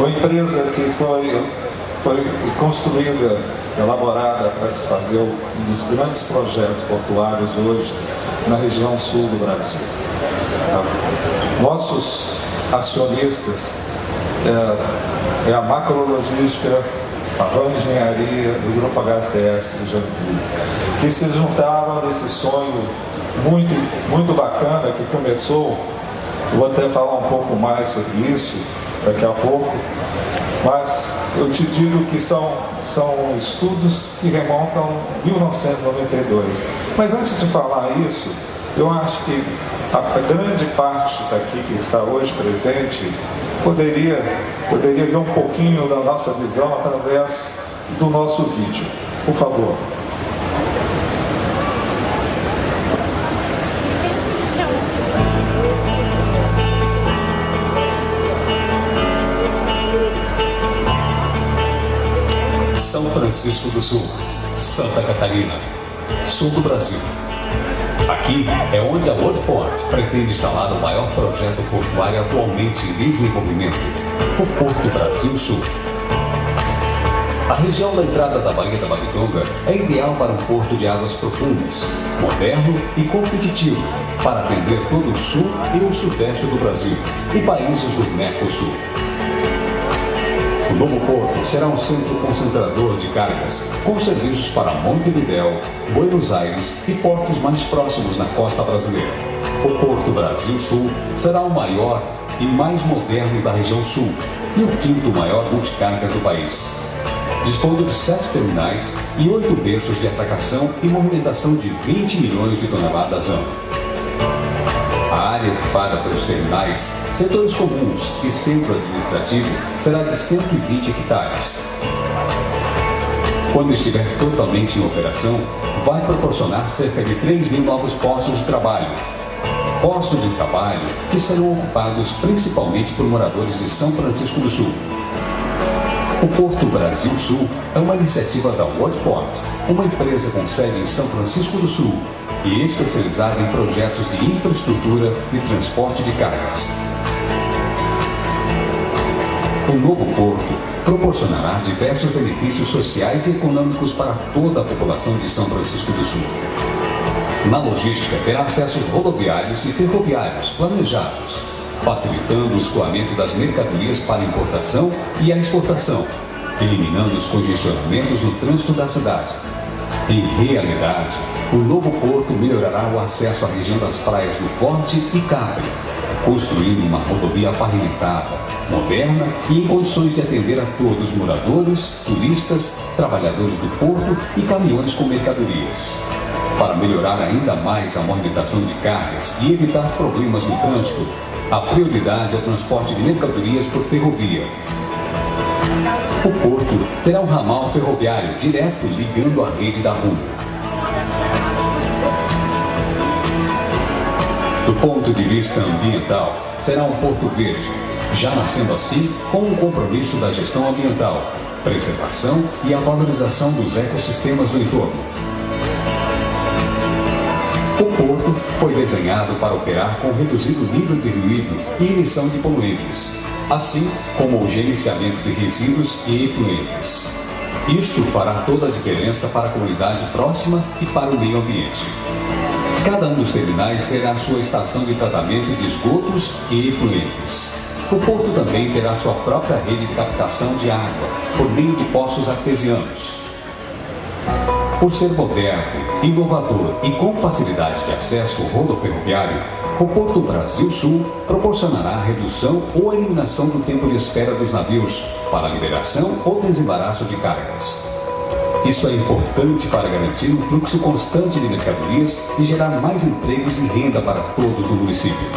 Uma empresa que foi construída, elaborada para se fazer um dos grandes projetos portuários hoje na região sul do Brasil. Nossos acionistas é a Macrologística, a Van Engenharia do Grupo HCS de Joinville, que se juntaram nesse sonho muito bacana que começou. Eu vou até falar um pouco mais sobre isso daqui a pouco, mas eu te digo que são estudos que remontam a 1992. Mas antes de falar isso, eu acho que a grande parte daqui que está hoje presente poderia ver um pouquinho da nossa visão através do nosso vídeo. Por favor. São Francisco do Sul, Santa Catarina, sul do Brasil. Aqui é onde a WorldPort pretende instalar o maior projeto portuário atualmente em desenvolvimento, o Porto Brasil Sul. A região da entrada da Baía da Babitonga é ideal para um porto de águas profundas, moderno e competitivo, para atender todo o sul e o sudeste do Brasil e países do Mercosul. O novo porto será um centro concentrador de cargas, com serviços para Montevidéu, Buenos Aires e portos mais próximos na costa brasileira. O Porto Brasil Sul será o maior e mais moderno da região sul e o quinto maior multicargas do país, dispondo de 7 terminais e 8 berços de atracação e movimentação de 20 milhões de toneladas ano. A área ocupada pelos terminais, setores comuns e centro administrativo será de 120 hectares. Quando estiver totalmente em operação, vai proporcionar cerca de 3.000 novos postos de trabalho. Postos de trabalho que serão ocupados principalmente por moradores de São Francisco do Sul. O Porto Brasil Sul é uma iniciativa da WorldPort, uma empresa com sede em São Francisco do Sul e especializada em projetos de infraestrutura e transporte de cargas. O novo porto proporcionará diversos benefícios sociais e econômicos para toda a população de São Francisco do Sul. Na logística, terá acessos rodoviários e ferroviários planejados, facilitando o escoamento das mercadorias para a importação e a exportação, eliminando os congestionamentos no trânsito da cidade. Em realidade, o novo porto melhorará o acesso à região das praias do Forte e Capri, construindo uma rodovia pavimentada, moderna e em condições de atender a todos os moradores, turistas, trabalhadores do porto e caminhões com mercadorias. Para melhorar ainda mais a movimentação de cargas e evitar problemas no trânsito, a prioridade é o transporte de mercadorias por ferrovia. O porto terá um ramal ferroviário direto ligando a rede da Rumo. Do ponto de vista ambiental, será um porto verde, já nascendo assim com um compromisso da gestão ambiental, preservação e a valorização dos ecossistemas do entorno. O porto foi desenhado para operar com reduzido nível de ruído e emissão de poluentes, assim como o gerenciamento de resíduos e efluentes. Isto fará toda a diferença para a comunidade próxima e para o meio ambiente. Cada um dos terminais terá sua estação de tratamento de esgotos e efluentes. O porto também terá sua própria rede de captação de água, por meio de poços artesianos. Por ser moderno, inovador e com facilidade de acesso rodoferroviário, o Porto Brasil Sul proporcionará a redução ou a eliminação do tempo de espera dos navios para a liberação ou desembaraço de cargas. Isso é importante para garantir um fluxo constante de mercadorias e gerar mais empregos e renda para todos no município.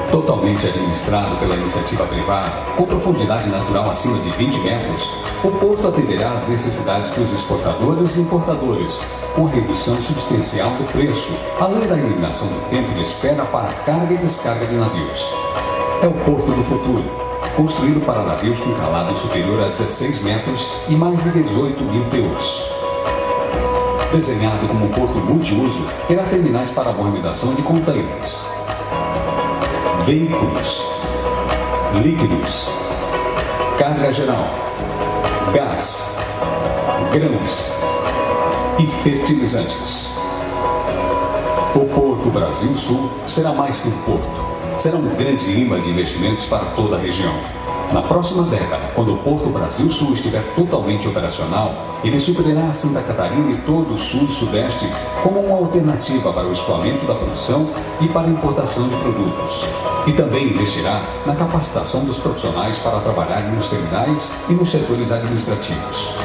Totalmente administrado pela iniciativa privada, com profundidade natural acima de 20 metros, o porto atenderá às necessidades dos exportadores e importadores, com redução substancial do preço, além da eliminação do tempo de espera para carga e descarga de navios. É o porto do futuro, construído para navios com calado superior a 16 metros e mais de 18.000 TEUs. Desenhado como um porto multiuso, terá terminais para a movimentação de contêineres, veículos, líquidos, carga geral, gás, grãos e fertilizantes. O Porto Brasil Sul será mais que um porto. Será um grande imã de investimentos para toda a região. Na próxima década, quando o Porto Brasil Sul estiver totalmente operacional, ele suprirá a Santa Catarina e todo o Sul e Sudeste como uma alternativa para o escoamento da produção e para a importação de produtos. E também investirá na capacitação dos profissionais para trabalhar nos terminais e nos setores administrativos.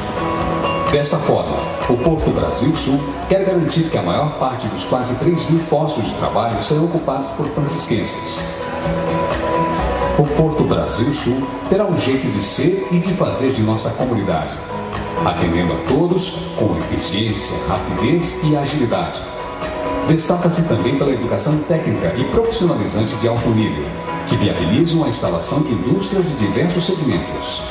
Desta forma, o Porto Brasil Sul quer garantir que a maior parte dos quase 3.000 postos de trabalho serão ocupados por francisquenses. O Porto Brasil Sul terá um jeito de ser e de fazer de nossa comunidade, atendendo a todos com eficiência, rapidez e agilidade. Destaca-se também pela educação técnica e profissionalizante de alto nível, que viabilizam a instalação de indústrias de diversos segmentos.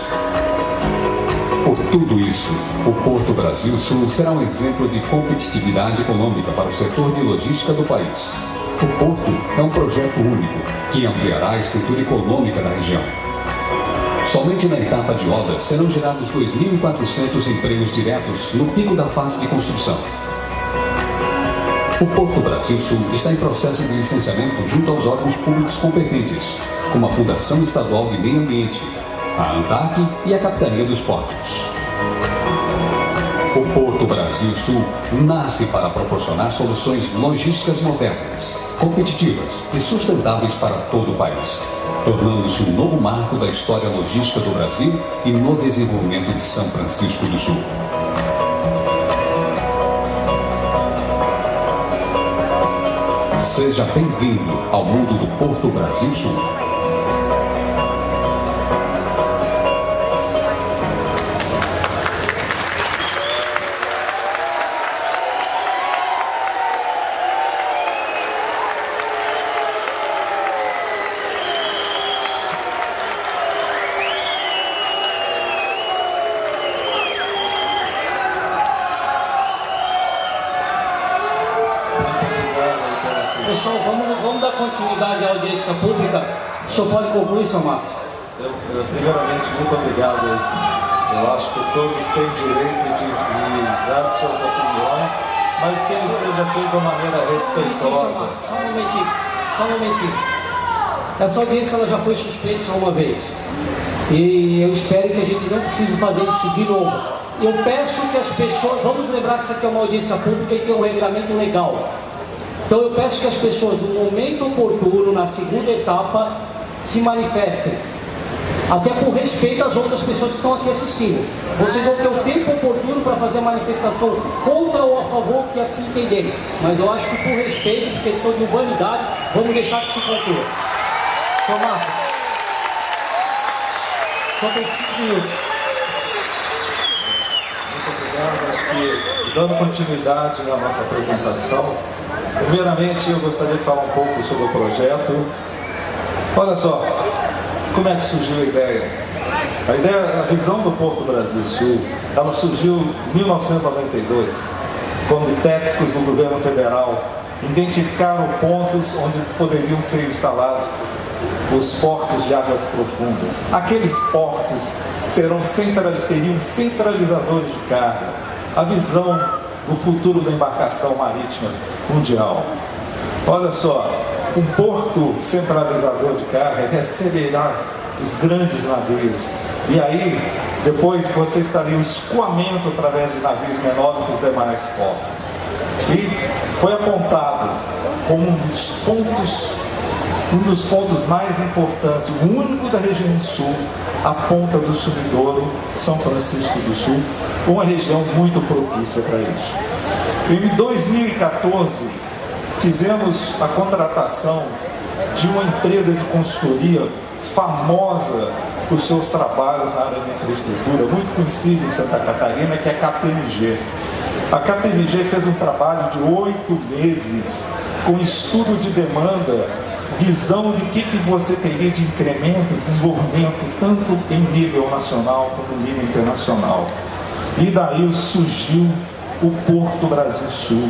Por tudo isso, o Porto Brasil Sul será um exemplo de competitividade econômica para o setor de logística do país. O Porto é um projeto único que ampliará a estrutura econômica da região. Somente na etapa de obra serão gerados 2.400 empregos diretos no pico da fase de construção. O Porto Brasil Sul está em processo de licenciamento junto aos órgãos públicos competentes, como a Fundação Estadual de Meio Ambiente, a ANTAC e a Capitania dos Portos. O Porto Brasil Sul nasce para proporcionar soluções logísticas modernas, competitivas e sustentáveis para todo o país, tornando-se um novo marco da história logística do Brasil e no desenvolvimento de São Francisco do Sul. Seja bem-vindo ao mundo do Porto Brasil Sul. Pessoal, vamos dar continuidade à audiência pública. O senhor pode concluir, São Marcos? Primeiramente, muito obrigado. Eu acho que todos têm direito de dar suas opiniões, mas que ele seja feito de maneira respeitosa. Só um momentinho. Essa audiência ela já foi suspensa uma vez. E eu espero que a gente não precise fazer isso de novo. Eu peço que as pessoas... Vamos lembrar que isso aqui é uma audiência pública e tem um regulamento legal. Então eu peço que as pessoas, no momento oportuno, na segunda etapa, se manifestem. Até por respeito às outras pessoas que estão aqui assistindo. Vocês vão ter o tempo oportuno para fazer a manifestação contra ou a favor, que assim entenderem. Mas eu acho que por respeito, por questão de humanidade, vamos deixar que se conclua. Tomás, só tem 5 minutos. Muito obrigado. Acho que, dando continuidade na nossa apresentação, primeiramente eu gostaria de falar um pouco sobre o projeto. Olha só, como é que surgiu a ideia? A visão do Porto Brasil Sul, ela surgiu em 1992, quando técnicos do governo federal identificaram pontos onde poderiam ser instalados os portos de águas profundas. Aqueles portos seriam centralizadores de carga. A visão do futuro da embarcação marítima mundial. Olha só, um porto centralizador de carga receberá os grandes navios. E aí, depois você estaria o escoamento através de navios menores dos demais portos. E foi apontado como um dos pontos mais importantes, o único da região sul, a ponta do Sumidouro, São Francisco do Sul, uma região muito propícia para isso. Em 2014, fizemos a contratação de uma empresa de consultoria famosa por seus trabalhos na área de infraestrutura, muito conhecida em Santa Catarina, que é a KPMG. A KPMG fez um trabalho de 8 meses com estudo de demanda, visão de que você teria de incremento, desenvolvimento, tanto em nível nacional como em nível internacional. E daí surgiu o Porto Brasil Sul,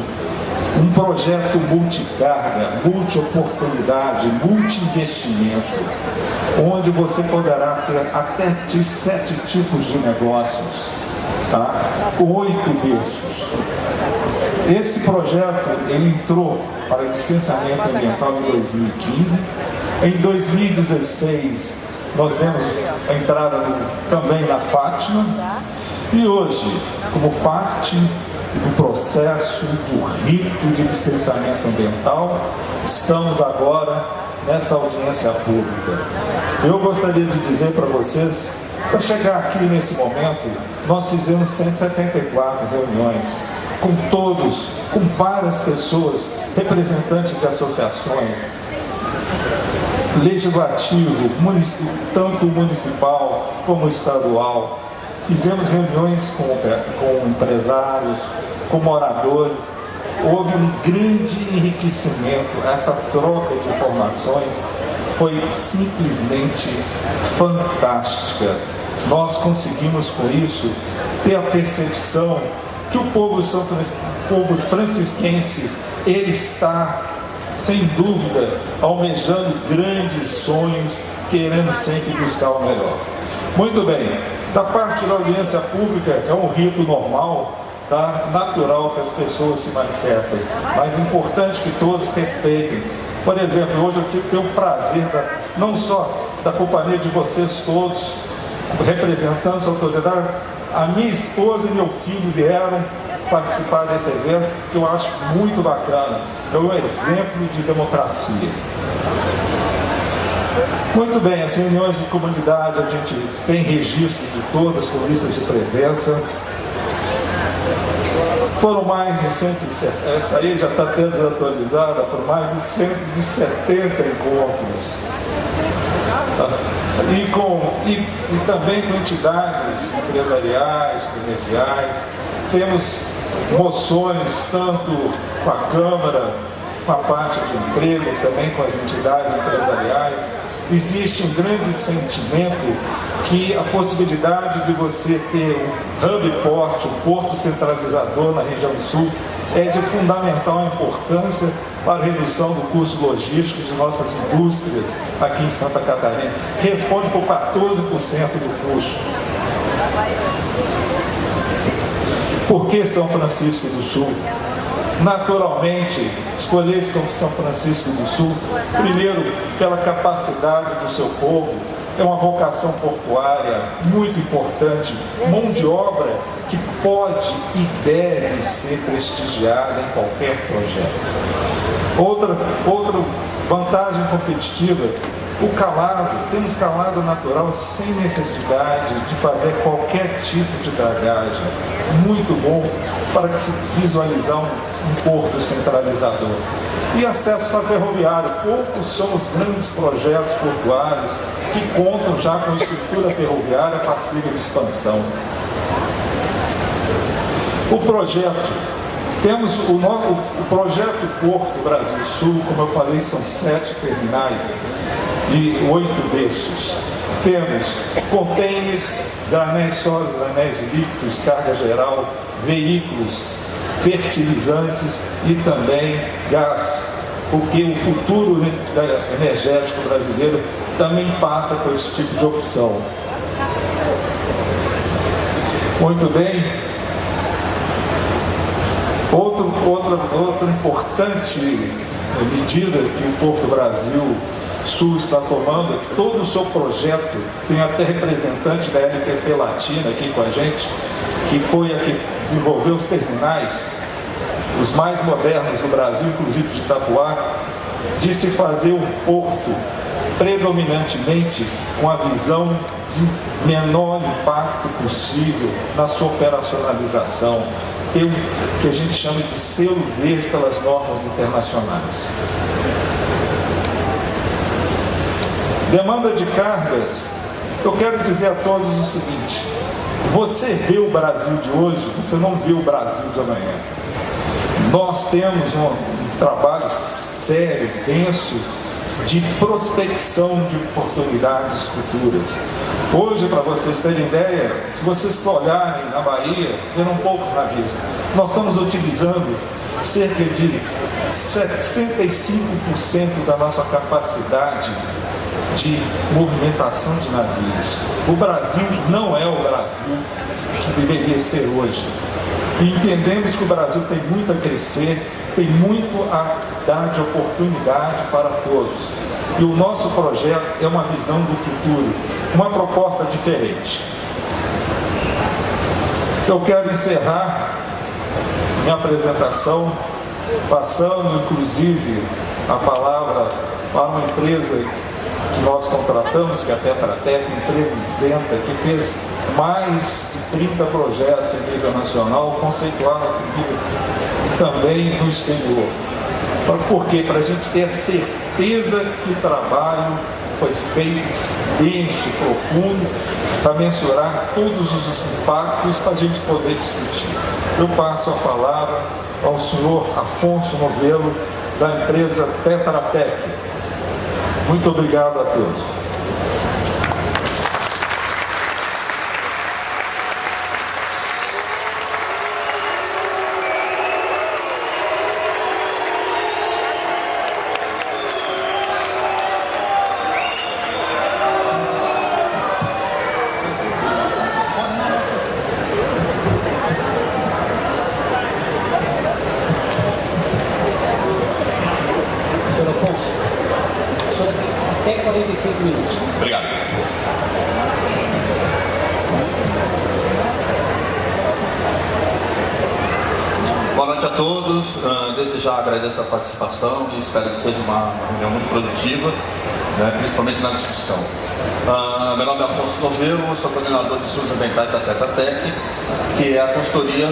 um projeto multicarga, multi-oportunidade, multi-investimento, onde você poderá ter até 7 tipos de negócios, tá? 8 berços. Esse projeto, ele entrou para licenciamento ambiental em 2015. Em 2016, nós demos a entrada também na Fátima. E hoje, como parte do processo, do rito de licenciamento ambiental, estamos agora nessa audiência pública. Eu gostaria de dizer para vocês, para chegar aqui nesse momento, nós fizemos 174 reuniões com todos, com várias pessoas, representantes de associações, legislativo, tanto municipal como estadual. Fizemos reuniões com empresários, com moradores. Houve um grande enriquecimento. Essa troca de informações foi simplesmente fantástica. Nós conseguimos, com isso, ter a percepção que o povo francisquense, ele está, sem dúvida, almejando grandes sonhos, querendo sempre buscar o melhor. Muito bem. Da parte da audiência pública, é um rito normal, tá? Natural que as pessoas se manifestem, mas importante que todos respeitem. Por exemplo, hoje eu tenho o prazer, não só da companhia de vocês todos, representantes da autoridade, a minha esposa e meu filho vieram participar desse evento, que eu acho muito bacana. É um exemplo de democracia. Muito bem, as reuniões de comunidade, a gente tem registro de todas, com listas de presença. Foram mais de 160, essa aí já está até desatualizada, foram mais de 170 encontros. E também com entidades empresariais, comerciais. Temos moções, tanto com a Câmara, com a parte de emprego, também com as entidades empresariais. Existe um grande sentimento que a possibilidade de você ter um hub port, um porto centralizador na região sul, é de fundamental importância para a redução do custo logístico de nossas indústrias aqui em Santa Catarina, que responde por 14% do custo. Por que São Francisco do Sul? Naturalmente, escolher São Francisco do Sul, primeiro, pela capacidade do seu povo, é uma vocação portuária muito importante, mão de obra que pode e deve ser prestigiada em qualquer projeto. Outra vantagem competitiva, o calado, temos calado natural sem necessidade de fazer qualquer tipo de dragagem. Muito bom para que se visualizar um porto centralizador. E acesso para ferroviário. Poucos são os grandes projetos portuários que contam já com estrutura ferroviária passível de expansão. O projeto. Temos o projeto Porto Brasil Sul, como eu falei, são 7 terminais de 8 berços. Temos containers, granéis sólidos, granéis líquidos, carga geral, veículos, fertilizantes e também gás, porque o futuro energético brasileiro também passa por esse tipo de opção. Muito bem. Outra importante medida que o Porto Brasil Sul está tomando é que todo o seu projeto, tem até representante da LPC Latina aqui com a gente, que foi a que desenvolveu os terminais, os mais modernos do Brasil, inclusive de Itapuá, de se fazer um porto predominantemente com a visão de menor impacto possível na sua operacionalização, o que a gente chama de selo verde pelas normas internacionais. Demanda de cargas, eu quero dizer a todos o seguinte: você vê o Brasil de hoje, você não vê o Brasil de amanhã. Nós temos um trabalho sério, denso, de prospecção de oportunidades futuras. Hoje, para vocês terem ideia, se vocês olharem na Bahia, verão poucos navios. Nós estamos utilizando cerca de 65% da nossa capacidade de movimentação de navios. O Brasil não é o Brasil que deveria ser hoje. E entendemos que o Brasil tem muito a crescer, tem muito a dar de oportunidade para todos. E o nosso projeto é uma visão do futuro, uma proposta diferente. Eu quero encerrar minha apresentação passando, inclusive, a palavra para uma empresa que nós contratamos, que é a Tetra Tech, empresa isenta, que fez mais de 30 projetos em nível nacional, conceituada também no exterior. Por quê? Para a gente ter a certeza que o trabalho foi feito denso, profundo, para mensurar todos os impactos, para a gente poder discutir. Eu passo a palavra ao senhor Afonso Novelo, da empresa Tetra Tech. Muito obrigado a todos. Até 45 minutos. Obrigado. Boa noite a todos. Desde já agradeço a participação e espero que seja uma reunião muito produtiva, principalmente na discussão. Meu nome é Afonso Novelo, sou coordenador de estudos ambientais da Tetra Tech, que é a consultoria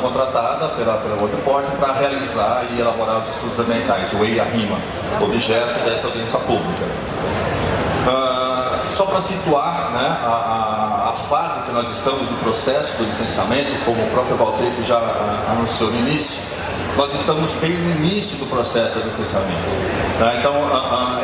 contratada pela Waterport para realizar e elaborar os estudos ambientais, o EIA-RIMA, objeto dessa audiência pública. Só para situar a fase que nós estamos no processo do licenciamento, como o próprio Valtric já anunciou no início, nós estamos bem no início do processo de licenciamento. Então,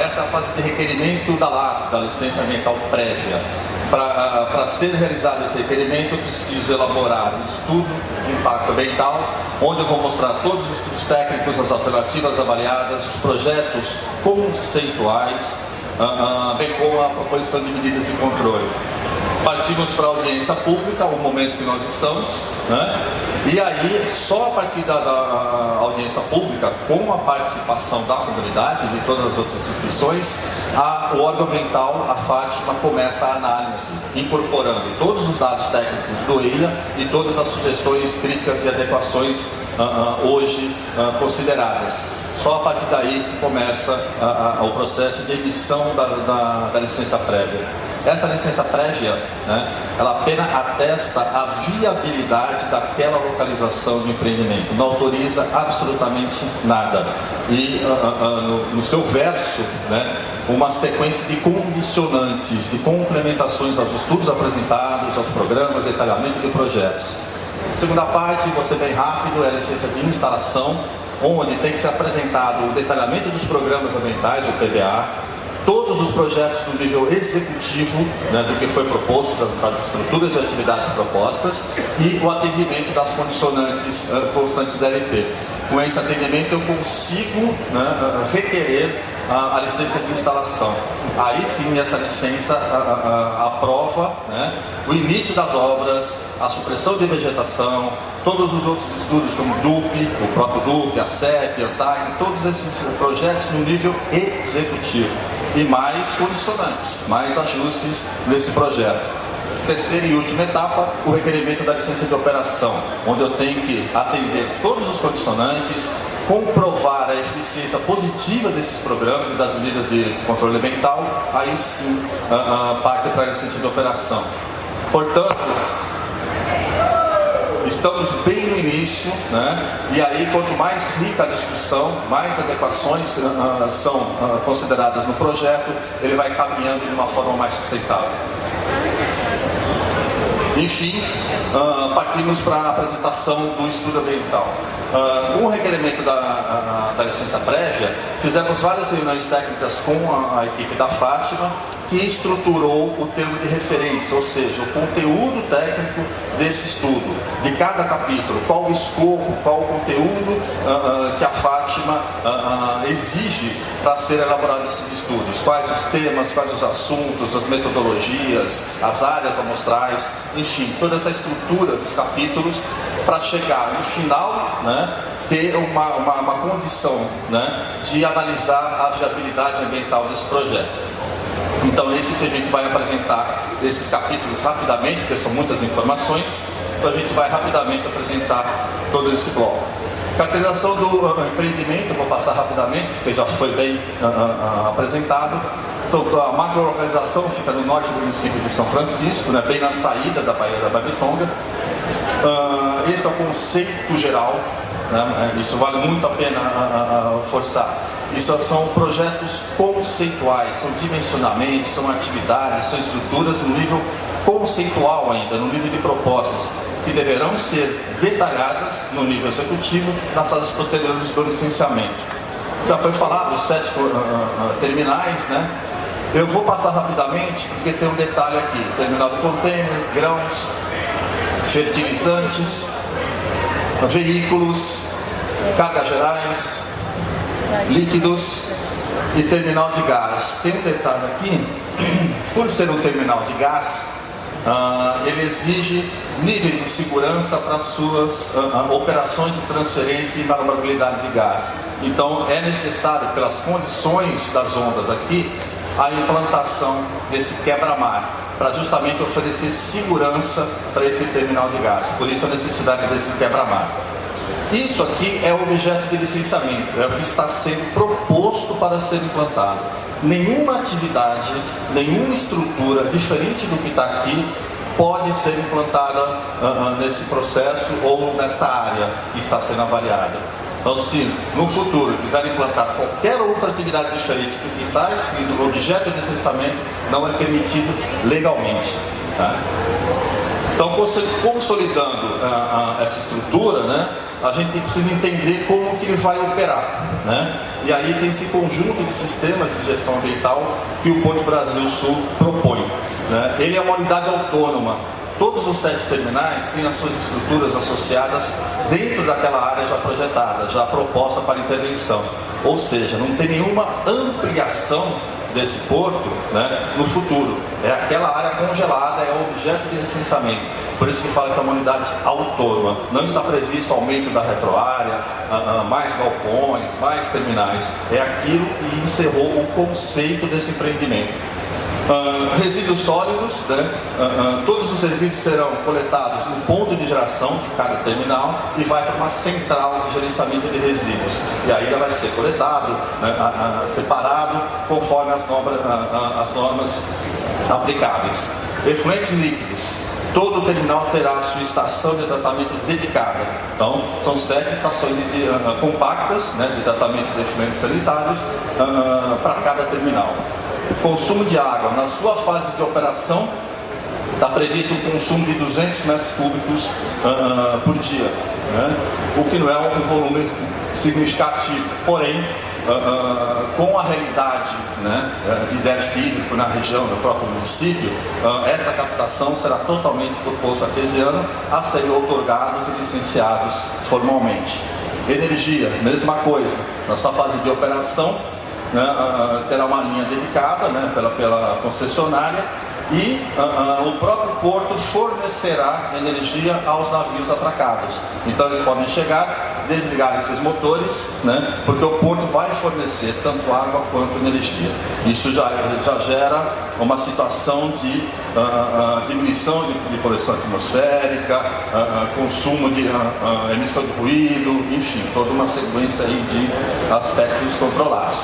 essa é a fase de requerimento da LAP, da licença ambiental prévia. Para ser realizado esse requerimento, eu preciso elaborar um estudo de impacto ambiental, onde eu vou mostrar todos os estudos técnicos, as alternativas avaliadas, os projetos conceituais, bem como a proposição de medidas de controle. Partimos para a audiência pública, o momento que nós estamos, e aí só a partir da audiência pública, com a participação da comunidade, de todas as outras instituições, o órgão ambiental, a Fátima, começa a análise, incorporando todos os dados técnicos do EIA e todas as sugestões, críticas e adequações hoje consideradas. Só a partir daí que começa o processo de emissão da licença prévia. Essa licença prévia, ela apenas atesta a viabilidade daquela localização de empreendimento, não autoriza absolutamente nada. E no seu verso, uma sequência de condicionantes, de complementações aos estudos apresentados, aos programas, detalhamento de projetos. Segunda parte, vou ser bem rápido, é a licença de instalação, onde tem que ser apresentado o detalhamento dos programas ambientais, o PDA, todos os projetos do nível executivo, do que foi proposto, das estruturas e atividades propostas, e o atendimento das condicionantes constantes da LP. Com esse atendimento eu consigo requerer a licença de instalação. Aí sim essa licença aprova o início das obras, a supressão de vegetação, todos os outros estudos como DUP, o próprio DUP, a CEP, a TAG, todos esses projetos no nível executivo. E mais condicionantes, mais ajustes nesse projeto. Terceira e última etapa, o requerimento da licença de operação, onde eu tenho que atender todos os condicionantes, comprovar a eficiência positiva desses programas e das medidas de controle ambiental, aí sim parte para a licença de operação. Portanto, estamos bem no início, e aí quanto mais rica a discussão, mais adequações são consideradas no projeto, ele vai caminhando de uma forma mais sustentável. Enfim, partimos para a apresentação do estudo ambiental. Com o requerimento da licença prévia, fizemos várias reuniões técnicas com a equipe da Fátima, que estruturou o termo de referência, ou seja, o conteúdo técnico desse estudo, de cada capítulo, qual o escopo, qual o conteúdo que a Fátima exige para ser elaborado esses estudos, quais os temas, quais os assuntos, as metodologias, as áreas amostrais, enfim, toda essa estrutura dos capítulos para chegar no final, né, ter uma condição, né, de analisar a viabilidade ambiental desse projeto. Então, é isso que a gente vai apresentar, esses capítulos rapidamente, porque são muitas informações, então a gente vai rapidamente apresentar todo esse bloco. Caracterização do empreendimento, vou passar rapidamente, porque já foi bem apresentado. Então, a macro-localização fica no norte do município de São Francisco, né, bem na saída da Baía da Babitonga. Esse é o conceito geral, né, isso vale muito a pena forçar. Isso são projetos conceituais, são dimensionamentos, são atividades, são estruturas no nível conceitual ainda, no nível de propostas, que deverão ser detalhadas no nível executivo nas fases posteriores do licenciamento. Já foi falado os 7 terminais, né? Eu vou passar rapidamente, porque tem um detalhe aqui: terminal de contêineres, grãos, fertilizantes, veículos, cargas gerais, líquidos e terminal de gás. Tem um detalhe aqui: por ser um terminal de gás, ele exige níveis de segurança para suas operações de transferência e manobrabilidade de gás. Então é necessário, pelas condições das ondas aqui, a implantação desse quebra-mar, para justamente oferecer segurança para esse terminal de gás. Por isso a necessidade desse quebra-mar. Isso aqui é o objeto de licenciamento, é o que está sendo proposto para ser implantado. Nenhuma atividade, nenhuma estrutura diferente do que está aqui pode ser implantada nesse processo ou nessa área que está sendo avaliada. Então, se no futuro quiserem implantar qualquer outra atividade diferente do que está escrito no objeto de licenciamento, não é permitido legalmente. Tá? Então, consolidando essa estrutura, né, a gente precisa entender como que ele vai operar, né? E aí tem esse conjunto de sistemas de gestão ambiental que o Porto Brasil Sul propõe, né? Ele é uma unidade autônoma. Todos os 7 terminais têm as suas estruturas associadas dentro daquela área já projetada, já proposta para intervenção. Ou seja, não tem nenhuma ampliação desse porto, né, no futuro. É aquela área congelada, é o objeto de licenciamento. Por isso que fala que é uma unidade autônoma. Não está previsto aumento da retroárea, mais galpões, mais terminais. É aquilo que encerrou o conceito desse empreendimento. Resíduos sólidos, né? Todos os resíduos serão coletados no ponto de geração de cada terminal e vai para uma central de gerenciamento de resíduos. E aí ela vai ser coletado, separado, conforme as normas aplicáveis. Efluentes líquidos. Todo terminal terá a sua estação de tratamento dedicada. Então, são 7 estações compactas, né, de tratamento de efluentes sanitários para cada terminal. Consumo de água. Na sua fase de operação, está previsto um consumo de 200 metros cúbicos por dia, né? O que não é um volume significativo. Porém, com a realidade, né, de déficit hídrico na região do próprio município, essa captação será totalmente por poço artesiano a serem outorgados e licenciados formalmente. Energia, mesma coisa. Na sua fase de operação, né, terá uma linha dedicada, né, pela concessionária, e o próprio porto fornecerá energia aos navios atracados. Então eles podem chegar, desligar esses motores, né, porque o porto vai fornecer tanto água quanto energia. Isso já gera uma situação de diminuição de poluição atmosférica, consumo de emissão de ruído, enfim, toda uma sequência aí de aspectos controlados.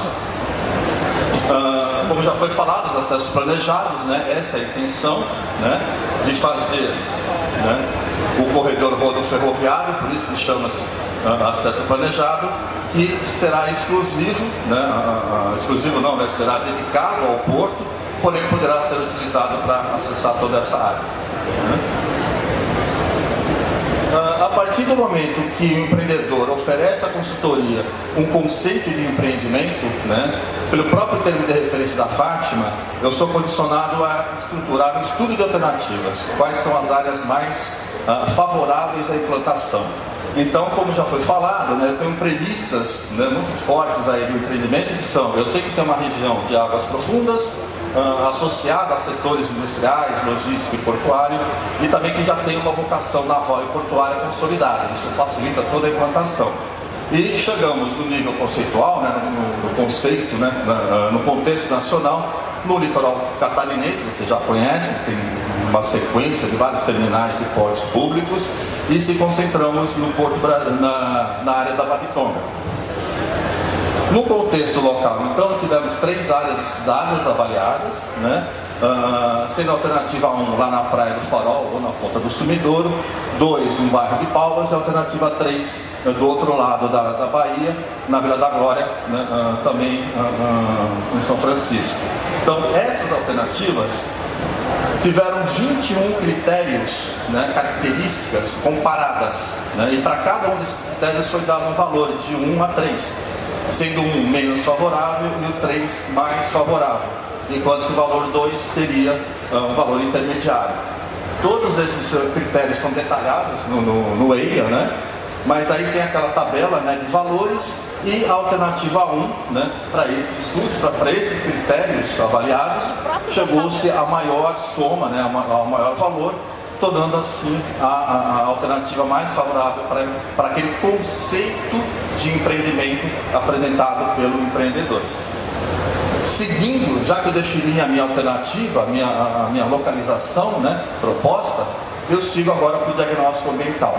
Como já foi falado, os acessos planejados, né, essa é a intenção, né, de fazer, né, o corredor rodoferroviário, por isso que chama-se acesso planejado, que será exclusivo, né, exclusivo não, né, será dedicado ao porto, porém poderá ser utilizado para acessar toda essa área. Né. A partir partir do momento que o empreendedor oferece à consultoria um conceito de empreendimento, né, pelo próprio termo de referência da Fátima, eu sou condicionado a estruturar um estudo de alternativas. Quais são as áreas mais favoráveis à implantação? Então, como já foi falado, né, eu tenho premissas, né, muito fortes aí do empreendimento, que são: eu tenho que ter uma região de águas profundas, associada a setores industriais, logístico e portuário, e também que já tem uma vocação naval e portuária consolidada. Isso facilita toda a implantação. E chegamos no nível conceitual, né, no conceito, né, no contexto nacional, no litoral catarinense, você já conhece, tem uma sequência de vários terminais e portos públicos, e se concentramos no Porto na área da Babitonga. No contexto local, então, tivemos 3 áreas estudadas, avaliadas, né? Sendo a alternativa 1 lá na Praia do Farol ou na Ponta do Sumidouro, 2 no bairro de Palmas, e a alternativa 3 do outro lado da Bahia, na Vila da Glória, né? Também em São Francisco. Então, essas alternativas tiveram 21 critérios, né, características comparadas, né? E para cada um desses critérios foi dado um valor de 1 a 3, sendo 1 menos favorável e o 3 mais favorável, enquanto que o valor 2 seria um valor intermediário. Todos esses critérios são detalhados no EIA, né? Mas aí tem aquela tabela, né, de valores, e a alternativa 1, né, para esses estudos, para esses critérios avaliados, chegou-se a maior soma, né, ao maior valor, tornando assim a alternativa mais favorável para aquele conceito de empreendimento apresentado pelo empreendedor. Seguindo, já que eu defini a minha alternativa, a minha localização, né, proposta, eu sigo agora para o diagnóstico ambiental.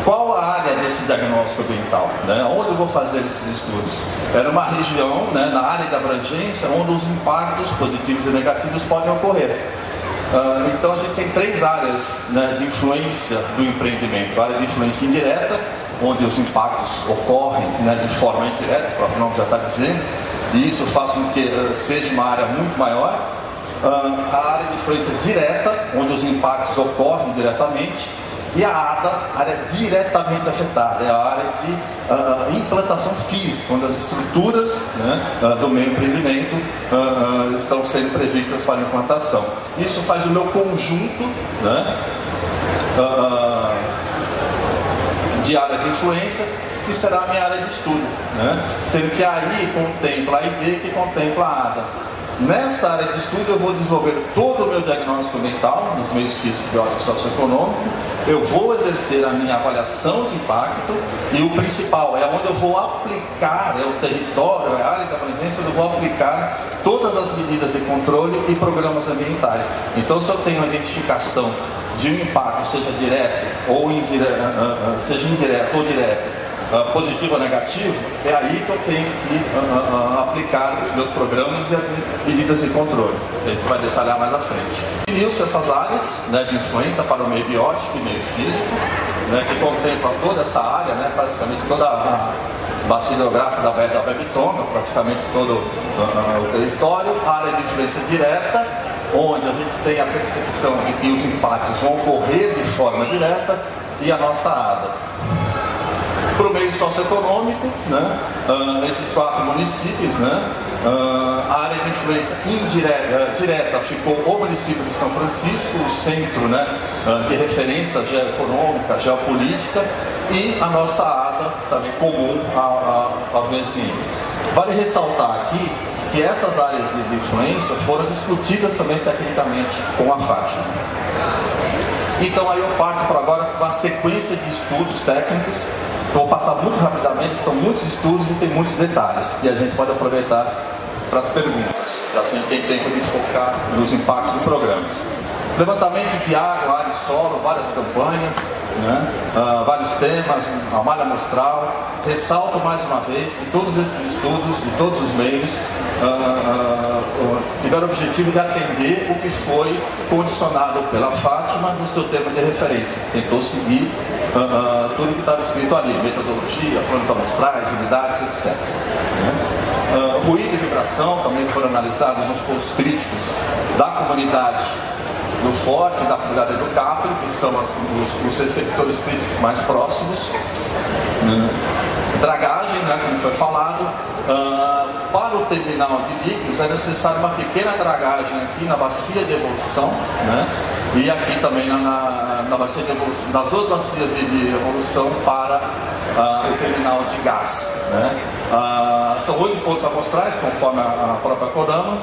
Qual a área desse diagnóstico ambiental? Né? Onde eu vou fazer esses estudos? Era uma região, né, na área de abrangência, onde os impactos positivos e negativos podem ocorrer. Então a gente tem 3 áreas, né, de influência do empreendimento. A área de influência indireta, onde os impactos ocorrem, né, de forma indireta, o próprio nome já está dizendo, e isso faz com que seja uma área muito maior. A área de influência direta, onde os impactos ocorrem diretamente. E a ADA, área diretamente afetada, é a área de implantação física, onde as estruturas, né, do meio empreendimento estão sendo previstas para implantação. Isso faz o meu conjunto, né, de área de influência, que será a minha área de estudo, né, sendo que aí contempla a ID, que contempla a ADA. Nessa área de estudo eu vou desenvolver todo o meu diagnóstico ambiental, nos meios físicos, biológicos e socioeconômicos. Eu vou exercer a minha avaliação de impacto, e o principal é onde eu vou aplicar, é o território, é a área de abrangência, onde eu vou aplicar todas as medidas de controle e programas ambientais. Então, se eu tenho a identificação de um impacto, seja direto ou indireto, seja indireto ou direto, positivo ou negativo, é aí que eu tenho que aplicar os meus programas e as medidas de controle. A gente vai detalhar mais à frente. Definiu-se essas áreas, né, de influência para o meio biótico e meio físico, né, que contempla toda essa área, né, praticamente toda a bacia hidrográfica da Babitonga, praticamente todo o território. A área de influência direta, onde a gente tem a percepção de que os impactos vão ocorrer de forma direta, e a nossa ADA. Para o meio socioeconômico, né, esses 4 municípios, né, a área de influência direta ficou o município de São Francisco, o centro, né, de referência geoeconômica, geopolítica, e a nossa ADA, também comum aos mesmos níveis. Vale ressaltar aqui que essas áreas de influência foram discutidas também tecnicamente com a Fátima. Então aí eu parto para agora uma sequência de estudos técnicos. Vou passar muito rapidamente, são muitos estudos e tem muitos detalhes, e a gente pode aproveitar para as perguntas, assim tem tempo de focar nos impactos de programas. Levantamento de água, área e solo, várias campanhas, né? Vários temas, a malha amostral. Ressalto mais uma vez que todos esses estudos, de todos os meios, tiveram o objetivo de atender o que foi condicionado pela Fátima no seu tema de referência. Tentou seguir tudo que estava escrito ali, metodologia, planos amostrais, unidades, etc. Ruído e vibração também foram analisados nos pontos críticos da comunidade do Forte, da Brigada do Capri, que são os receptores críticos mais próximos. Dragagem, né, como foi falado. Para o terminal de líquidos é necessária uma pequena dragagem aqui na bacia de evolução, né, e aqui também na bacia de evolução, nas duas bacias de evolução para o terminal de gás, né. São 8 pontos amostrais, conforme a própria Corama.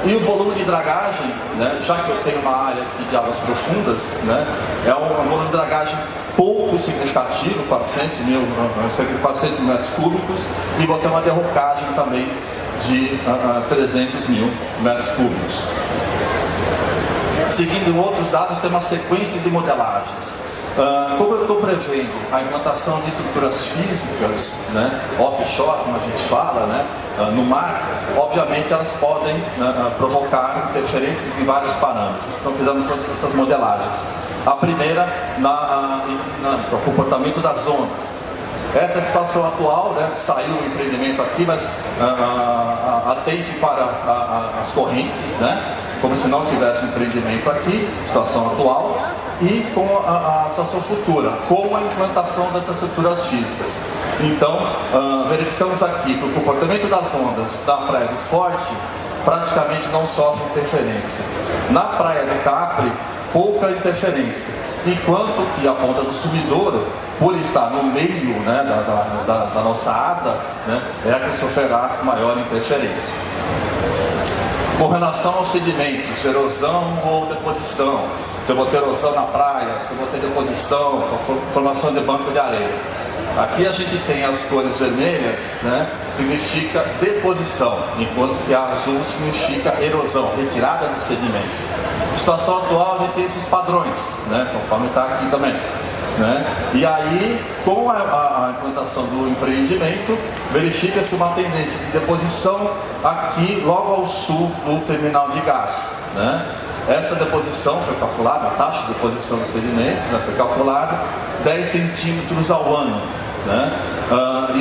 E o volume de dragagem, né, já que eu tenho uma área aqui de águas profundas, né, é um volume de dragagem pouco significativo, cerca de 400 mil metros cúbicos, e vou ter uma derrocagem também de 300 mil metros cúbicos. Seguindo outros dados, tem uma sequência de modelagens. Como eu estou prevendo a implantação de estruturas físicas, né, offshore, como a gente fala, né, no mar, obviamente elas podem provocar interferências em vários parâmetros. Então fizemos todas essas modelagens. A primeira, o comportamento das ondas. Essa é a situação atual, né, saiu o empreendimento aqui, mas atende para as correntes, né, como se não tivesse um empreendimento aqui, situação atual, e com a situação futura, com a implantação dessas estruturas físicas. Então, verificamos aqui que o comportamento das ondas da Praia do Forte praticamente não sofre interferência. Na Praia do Capri, pouca interferência, enquanto que a Ponta do Sumidouro, por estar no meio, né, da nossa ADA, né, é a que sofrerá maior interferência. Com relação aos sedimentos, erosão ou deposição, se eu vou ter erosão na praia, se eu vou ter deposição, formação de banco de areia. Aqui a gente tem as cores vermelhas, né, significa deposição, enquanto que a azul significa erosão, retirada de sedimentos. Na situação atual a gente tem esses padrões, né, conforme está aqui também. Né? E aí, com a implantação do empreendimento, verifica-se uma tendência de deposição aqui logo ao sul do terminal de gás. Né? Essa deposição foi calculada, a taxa de deposição dos sedimentos, né, foi calculada 10 centímetros ao ano. Né?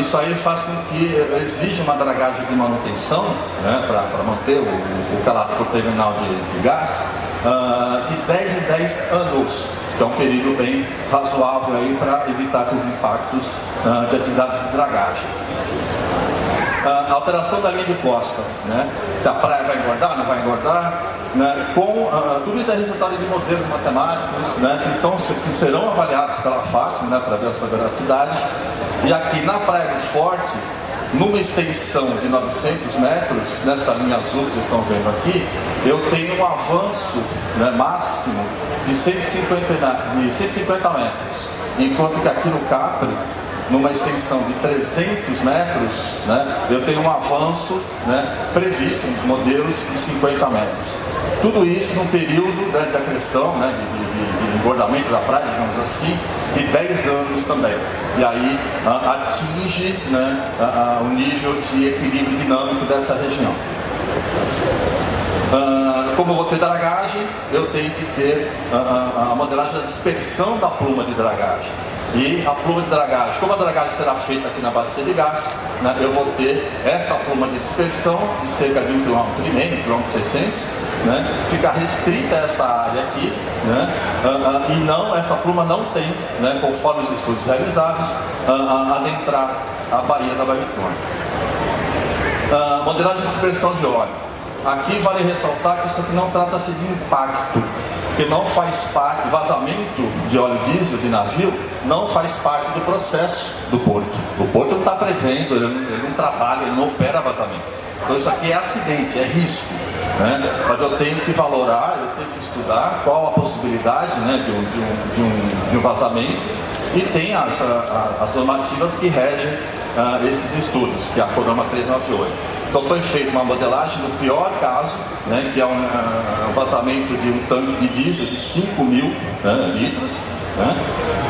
Isso aí faz com que exija uma dragagem de manutenção, né, para manter o calato do terminal de gás, de 10 em 10 anos. Que é um período bem razoável aí para evitar esses impactos de atividades de dragagem. A alteração da linha de costa, né? Se a praia vai engordar, não vai engordar, né? Tudo isso é resultado de modelos matemáticos, né, que serão avaliados pela FAT, né, para ver a sua veracidade. E aqui na Praia do Forte, numa extensão de 900 metros, nessa linha azul que vocês estão vendo aqui, eu tenho um avanço, né, máximo de 150 metros, enquanto que aqui no Capri, numa extensão de 300 metros, né, eu tenho um avanço, né, previsto nos modelos de 50 metros. Tudo isso num período, né, de acreção, né, de engordamento da praia, digamos assim, de 10 anos também. E aí atinge, né, o nível de equilíbrio dinâmico dessa região. Como eu vou ter dragagem, eu tenho que ter a modelagem da dispersão da pluma de dragagem. E a pluma de dragagem, como a dragagem será feita aqui na bacia de gás, né, eu vou ter essa pluma de dispersão de cerca de 1,5 km, 1,6 km, né, fica restrita essa área aqui, né, e não, essa pluma não tem, né, conforme os estudos realizados, adentrar a Baía da Baritone. Modelagem de dispersão de óleo. Aqui vale ressaltar que isso aqui não trata-se de impacto, que não faz parte, vazamento de óleo diesel de navio não faz parte do processo do porto. O porto não está prevendo, ele não trabalha, ele não opera vazamento. Então isso aqui é acidente, é risco, né? Mas eu tenho que valorar, eu tenho que estudar qual a possibilidade, né, de um vazamento, e tem as normativas que regem esses estudos, que é a Corama 398. Então foi feita uma modelagem no pior caso, né, que é um vazamento de um tanque de diesel de 5.000 litros, né?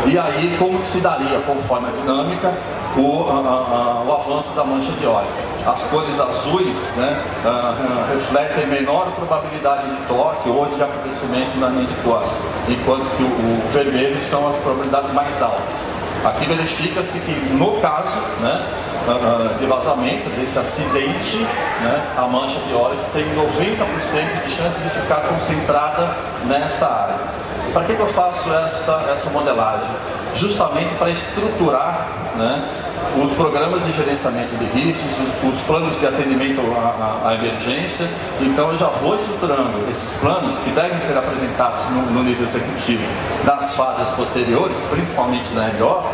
E aí como que se daria, conforme a dinâmica, o avanço da mancha de óleo. As cores azuis, né, refletem menor probabilidade de toque ou de acontecimento na linha de costa, enquanto que o vermelho são as probabilidades mais altas. Aqui verifica-se que, no caso, né, de vazamento, desse acidente, né, a mancha de óleo tem 90% de chance de ficar concentrada nessa área. Para que eu faço essa modelagem? Justamente para estruturar, né, os programas de gerenciamento de riscos, os planos de atendimento à emergência. Então eu já vou estruturando esses planos que devem ser apresentados no nível executivo nas fases posteriores, principalmente na LO,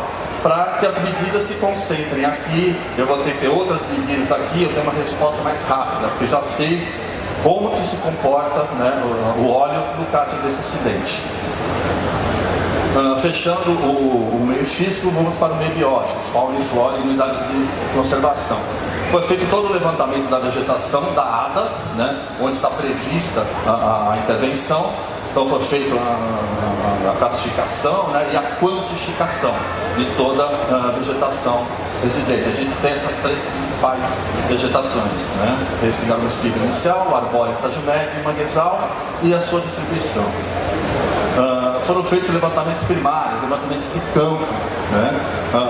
para que as medidas se concentrem aqui. Eu vou ter que ter outras medidas aqui, eu tenho uma resposta mais rápida, porque eu já sei como que se comporta, né, o óleo no caso desse acidente. Fechando o meio físico, vamos para o meio biótico, fauna e flora e unidade de conservação. Foi feito todo o levantamento da vegetação da ADA, né, onde está prevista a intervenção. Então foi feita a classificação, né, e a quantificação de toda a vegetação residente. A gente tem essas três principais vegetações, né, esse mosquito inicial, o arbóreo, estágio médio, manguezal e a sua distribuição. Foram feitos levantamentos primários, levantamentos de campo, né,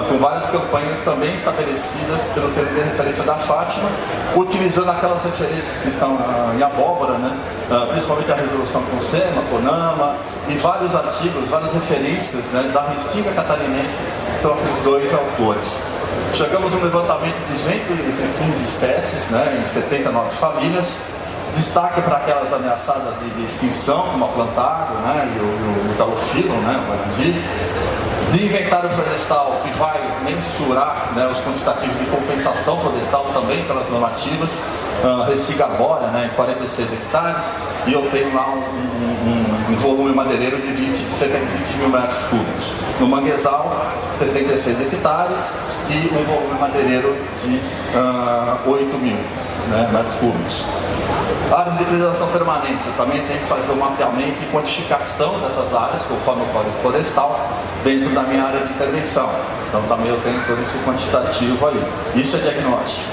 com várias campanhas também estabelecidas pelo termo de referência da Fátima, utilizando aquelas referências que estão em abóbora, né, principalmente a resolução CONSEMA, CONAMA e vários artigos, várias referências, né, da Restinga Catarinense, que são aqueles dois autores. Chegamos a um levantamento de 215 espécies, né, em 79 famílias. Destaque para aquelas ameaçadas de extinção, como a plantago, né, e o talofilo, né, o guarandi. De inventário florestal, que vai mensurar, né, os quantitativos de compensação florestal também pelas normativas. Restinga arbórea, né, em 46 hectares, e eu tenho lá um volume madeireiro de cerca de 20 mil metros cúbicos. No manguezal, 76 hectares e um volume madeireiro de 8 mil, né, metros cúbicos. Áreas de preservação permanente, eu também tenho que fazer um mapeamento e quantificação dessas áreas, conforme o Código Florestal, dentro da minha área de intervenção. Então também eu tenho todo esse quantitativo aí. Isso é diagnóstico,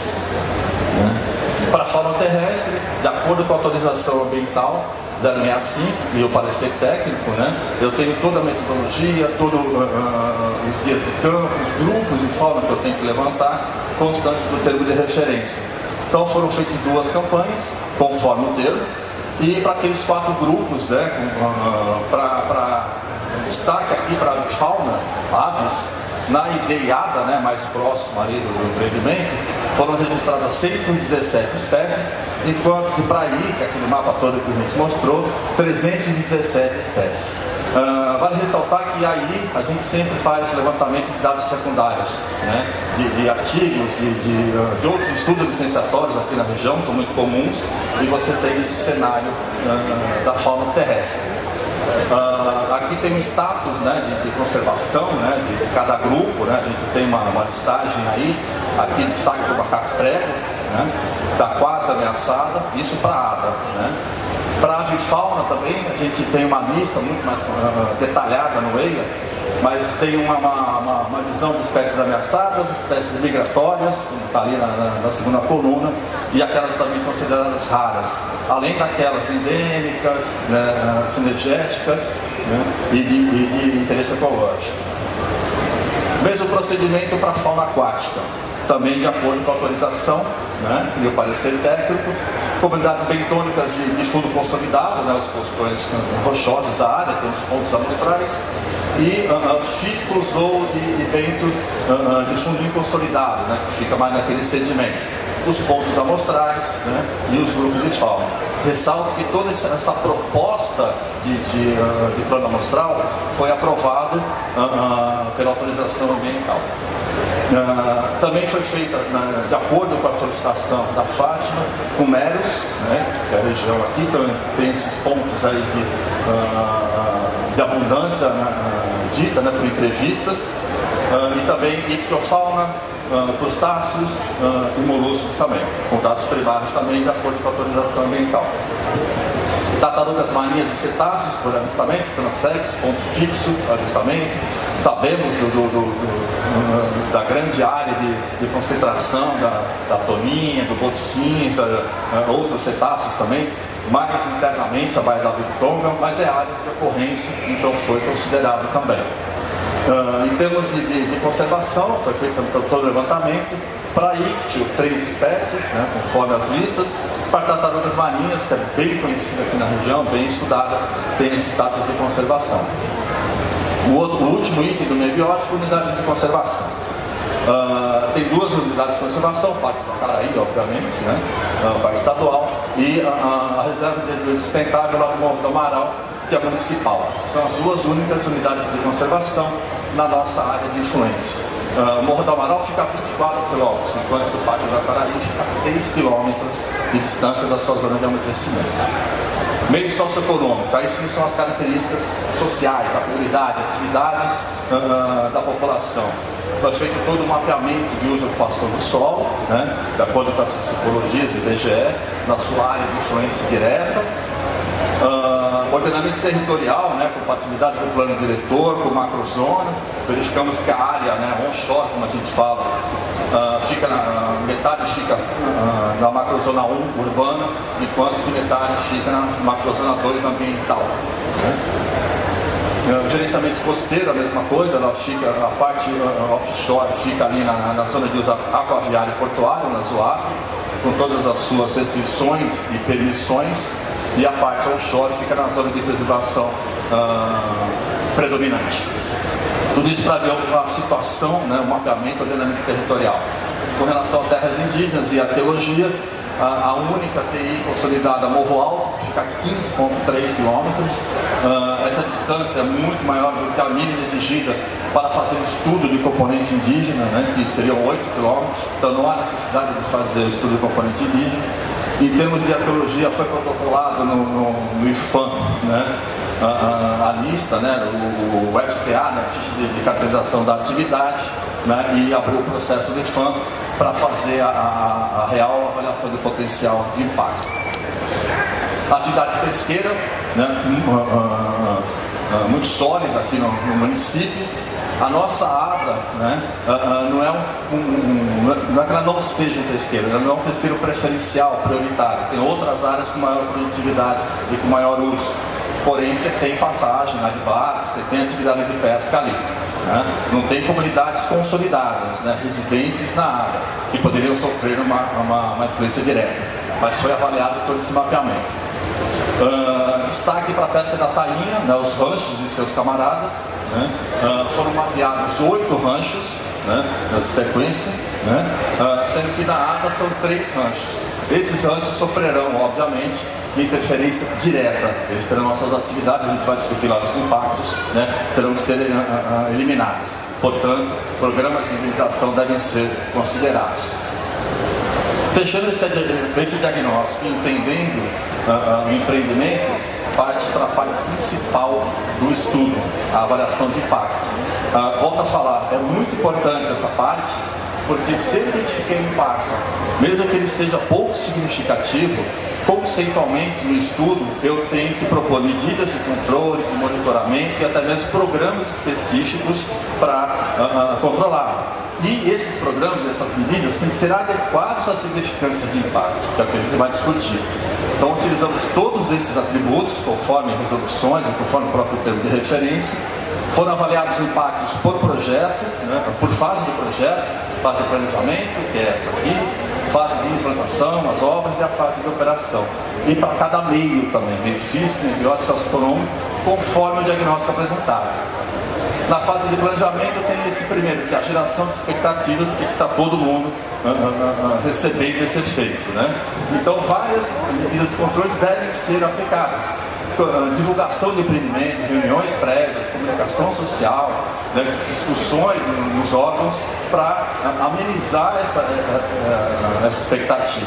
né? Para a fauna terrestre, de acordo com a autorização ambiental 065 e o parecer técnico, né, eu tenho toda a metodologia, todos os dias de campo, os grupos de fauna que eu tenho que levantar, constantes do termo de referência. Então foram feitas 2 campanhas, conforme o termo, e para aqueles 4 grupos, né, para destaque aqui para a fauna, aves, na ideiada, né, mais próximo ali do empreendimento, foram registradas 117 espécies, enquanto que para a ICA, aquele mapa todo que a gente mostrou, 317 espécies. Vale ressaltar que aí a gente sempre faz esse levantamento de dados secundários, né, de artigos, de outros estudos licenciatórios aqui na região, são muito comuns, e você tem esse cenário da fauna terrestre. Aqui tem um status, né, de conservação, né, de cada grupo, né, a gente tem uma listagem aí, aqui destaque do macaco prego, né, está quase ameaçada, isso para a ADA, né. Para a avifauna também, a gente tem uma lista muito mais detalhada no EIA, mas tem uma visão de espécies ameaçadas, espécies migratórias, como está ali na segunda coluna, e aquelas também consideradas raras, além daquelas endêmicas, né, sinergéticas, né, e de interesse ecológico. Mesmo procedimento para a fauna aquática, também de acordo com a autorização, né, e o parecer técnico. Comunidades bentônicas de fundo consolidado, né, os construções rochosos da área, tem os pontos amostrais, e ficos ou de bento de fundo inconsolidado, né, que fica mais naquele sedimento. Os pontos amostrais, né, e os grupos de fauna. Ressalto que toda essa proposta de plano amostral foi aprovado pela autorização ambiental. Também foi feita, de acordo com a solicitação da Fátima, com Meros, né, que é a região aqui, então tem esses pontos aí de abundância, dita, né, por entrevistas, e também ictiofauna, crustáceos e moluscos também, com dados primários também, de acordo com a autorização ambiental. Tartarugas marinhas e cetáceos por avistamento, transectos, ponto fixo, avistamento. Sabemos da grande área de concentração da toninha, do boto cinza, outros cetáceos também, mais internamente a Baía da Bitonga, mas é área de ocorrência, então foi considerado também. Em termos de conservação, foi feito todo o levantamento, Para íctio, 3 espécies, né, conforme as listas. Para tartarugas marinhas, que é bem conhecida aqui na região, bem estudada, tem esse status de conservação. O último item do meio biótico, unidades de conservação. Tem 2 unidades de conservação, o Parque do Acaraí, obviamente, né? O Parque Estadual, e a Reserva de Desenvolvimento Sustentável lá do Morro do Amaral, que é municipal. São as 2 únicas unidades de conservação na nossa área de influência. O Morro do Amaral fica a 24 km, enquanto o Parque do Acaraí fica a 6 km de distância da sua zona de amortecimento. Meio socioeconômico, aí sim são as características sociais, da comunidade, atividades da população. Foi feito todo o mapeamento de uso e ocupação do solo, né, de acordo com as tipologias e IBGE, na sua área de influência direta. Ordenamento territorial, né, compatibilidade com o plano diretor, com macrozona. Verificamos que a área, né, onshore, como a gente fala, metade fica na macrozona 1 urbana, enquanto que metade fica na macrozona 2 ambiental. O gerenciamento costeiro, a mesma coisa, a parte offshore fica ali na zona de uso aquaviário e portuário, na ZOAP, com todas as suas restrições e permissões, e a parte onshore fica na zona de preservação predominante. Tudo isso para ver a situação, né, o mapeamento, o ordenamento territorial. Com relação a terras indígenas e arqueologia, a única TI consolidada Morro Alto fica a 15,3 km. Essa distância é muito maior do que a mínima exigida para fazer o estudo de componente indígena, né, que seriam 8 km. Então não há necessidade de fazer o estudo de componente indígena. Em termos de arqueologia, foi protocolado no IFAM, né, a lista, né, o FCA, né, ficha de caracterização da atividade, né, e abriu o processo do IFAM para fazer a real avaliação do potencial de impacto. Atividade pesqueira, né, muito sólida aqui no município. A nossa ADA, né, não é que ela não seja um pesqueiro, ela não é um pesqueiro preferencial, prioritário. Tem outras áreas com maior produtividade e com maior uso. Porém, você tem passagem lá de barco, você tem atividade de pesca ali. Né? Não tem comunidades consolidadas, né, residentes na área, que poderiam sofrer uma influência direta. Mas foi avaliado todo esse mapeamento. Destaque para a pesca da tainha, né, os ranchos e seus camaradas. Né? Foram mapeados 8 ranchos, né, nessa sequência, né? Sendo que na ADA são 3 ranchos. Esses ranchos sofrerão, obviamente, interferência direta. Eles terão as suas atividades, a gente vai discutir lá os impactos, né, terão que ser eliminados. Portanto, programas de indenização devem ser considerados. Fechando esse diagnóstico, entendendo o empreendimento, parte para a parte principal do estudo, a avaliação de impacto. Volto a falar, é muito importante essa parte, porque se eu identifiquei um impacto, mesmo que ele seja pouco significativo, conceitualmente no estudo eu tenho que propor medidas de controle, de monitoramento e até mesmo programas específicos para controlar. E esses programas, essas medidas, têm que ser adequados à significância de impacto, que é o que a gente vai discutir. Então utilizamos todos esses atributos, conforme resoluções e conforme o próprio termo de referência. Foram avaliados impactos por projeto, né, por fase do projeto, fase de planejamento, que é essa aqui, fase de implantação, as obras e a fase de operação. E para cada meio também, meio físico, meio biótico, socioeconômico, conforme o diagnóstico apresentado. Na fase de planejamento tem esse primeiro, que é a geração de expectativas, que está todo mundo recebendo esse efeito, né? Então várias medidas de controle devem ser aplicadas. Divulgação de empreendimento, reuniões prévias, comunicação social, né, discussões nos órgãos para amenizar essa expectativa.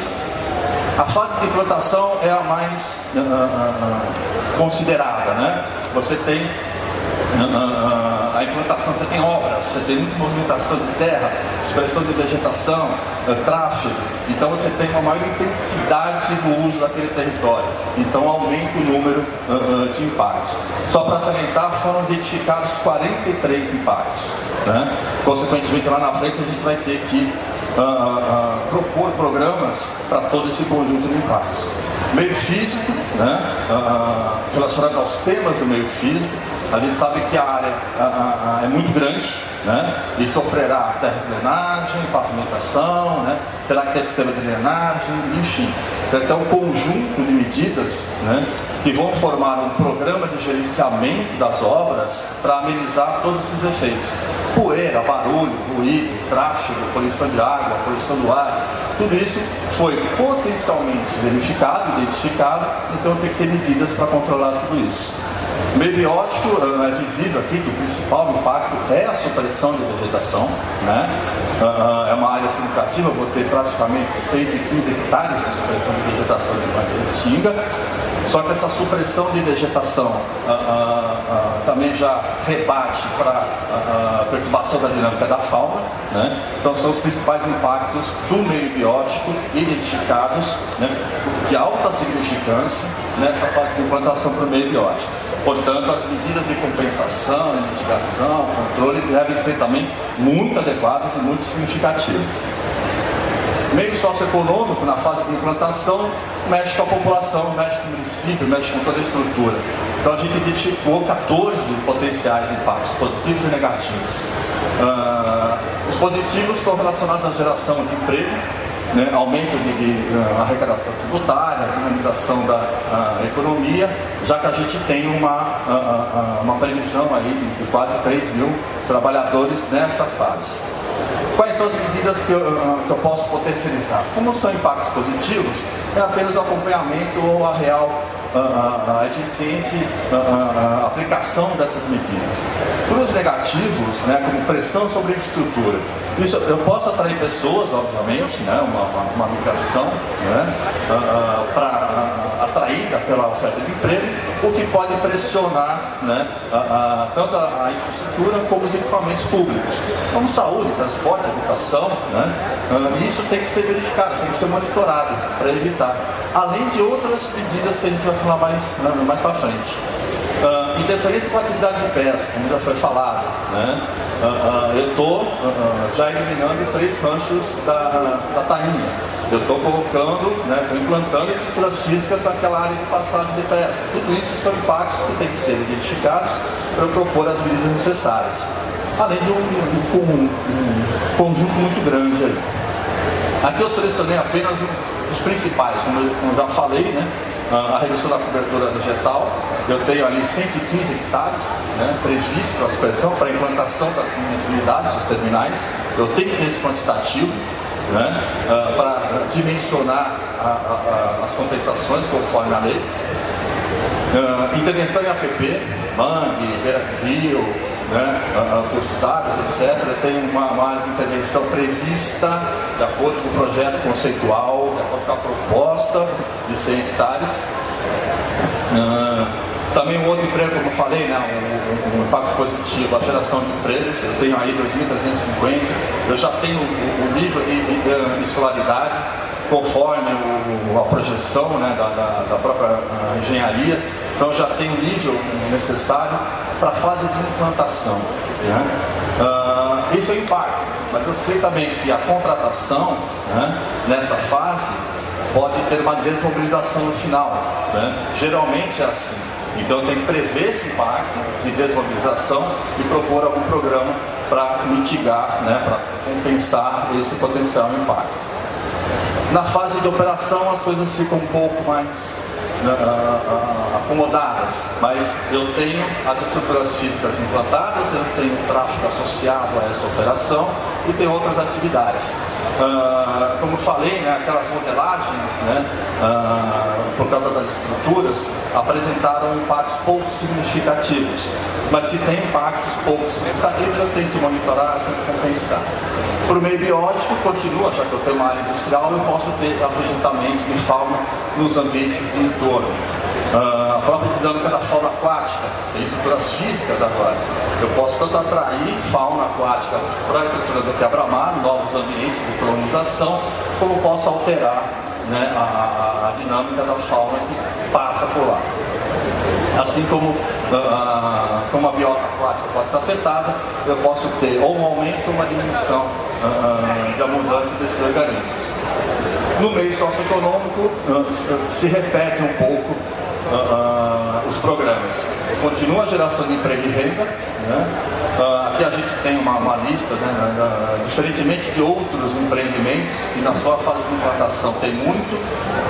A fase de implantação é a mais considerada, né? Você tem a implantação, você tem obras, você tem muita movimentação de terra, expressão de vegetação, tráfego, então você tem uma maior intensidade do uso daquele território, então aumenta o número de impactos. Só para salientar, foram identificados 43 impactos, né? Consequentemente, lá na frente a gente vai ter que propor programas para todo esse conjunto de impactos. Meio físico, né? Relacionado aos temas do meio físico, A gente sabe que a área é muito grande, né? E sofrerá terraplenagem, pavimentação, né? Terá que ter sistema de drenagem, enfim. Então, um conjunto de medidas, né, que vão formar um programa de gerenciamento das obras para amenizar todos esses efeitos. Poeira, barulho, ruído, tráfego, poluição de água, poluição do ar, tudo isso foi potencialmente verificado, identificado, então tem que ter medidas para controlar tudo isso. O meio biótico é visível aqui que o principal impacto é a supressão de vegetação, né? É uma área significativa, eu vou ter praticamente 115 hectares de supressão de vegetação de Restinga. Só que essa supressão de vegetação também já rebate para a perturbação da dinâmica da fauna, né? Então são os principais impactos do meio biótico identificados, né, de alta significância nessa fase de implantação para o meio biótico. Portanto, as medidas de compensação, mitigação, controle devem ser também muito adequadas e muito significativas. Meio socioeconômico, na fase de implantação, mexe com a população, mexe com o município, mexe com toda a estrutura. Então a gente identificou 14 potenciais impactos, positivos e negativos. Os positivos estão relacionados à geração de emprego, né, aumento de arrecadação tributária, dinamização da economia, já que a gente tem uma previsão aí de quase 3 mil trabalhadores nessa fase. Quais são as medidas que eu posso potencializar? Como são impactos positivos, é apenas o acompanhamento ou a real a eficiente aplicação dessas medidas. Para os negativos, né, como pressão sobre a infraestrutura, isso, eu posso atrair pessoas, obviamente, né, uma migração, né, atraída pela oferta de emprego, o que pode pressionar, né, tanto a infraestrutura como os equipamentos públicos, como saúde, transporte, educação, né, e isso tem que ser verificado, tem que ser monitorado para evitar, além de outras medidas que a gente vai falar mais para frente. Interferência com a atividade de pesca, como já foi falado, né? Eu estou já eliminando 3 ranchos da tainha. Eu estou colocando, né, estou implantando estruturas físicas naquela área de passagem de pesca. Tudo isso são impactos que têm que ser identificados para eu propor as medidas necessárias. Além de um conjunto muito grande aí. Aqui eu selecionei apenas os principais, como eu já falei, né? A redução da cobertura vegetal, eu tenho ali 115 hectares, né, previsto para a supressão, para a implantação das minhas unidades, os terminais. Eu tenho que ter esse quantitativo, né, para dimensionar as compensações conforme a lei. Intervenção em APP, mangue, beira-rio, né, cursos d'água, etc. Tem uma área de intervenção prevista de acordo com o projeto conceitual, de acordo com a proposta de 100 hectares. Também um outro emprego, como eu falei, né, um impacto positivo, a geração de empregos. Eu tenho aí 2.350, eu já tenho o nível de escolaridade conforme a projeção, né, da própria engenharia. Então já tem o nível necessário para a fase de implantação, né? Isso é o impacto, mas eu sei também que a contratação, né, nessa fase pode ter uma desmobilização no final, né? Geralmente é assim. Então tem que prever esse impacto de desmobilização e propor algum programa para mitigar, né, para compensar esse potencial impacto. Na fase de operação as coisas ficam um pouco mais acomodadas, mas eu tenho as estruturas físicas implantadas, eu tenho o tráfego associado a essa operação e tem outras atividades. Como eu falei, né, aquelas modelagens, né, por causa das estruturas, apresentaram impactos pouco significativos, mas se tem impactos pouco significativos, eu tenho que monitorar, eu tenho que compensar. Para o meio biótico, continua, já que eu tenho uma área industrial, eu posso ter avegetamento de fauna nos ambientes de entorno. A própria dinâmica da fauna aquática, tem estruturas físicas agora. Eu posso tanto atrair fauna aquática para a estrutura do quebra-mar, novos ambientes de colonização, como posso alterar, né, a dinâmica da fauna que passa por lá. Assim como a biota aquática pode ser afetada, eu posso ter ou um aumento ou uma diminuição da mudança desses organismos. No meio socioeconômico, se repete um pouco os programas. Continua a geração de emprego e renda, né? Aqui a gente tem uma lista, né? Diferentemente de outros empreendimentos, que na sua fase de implantação tem muito,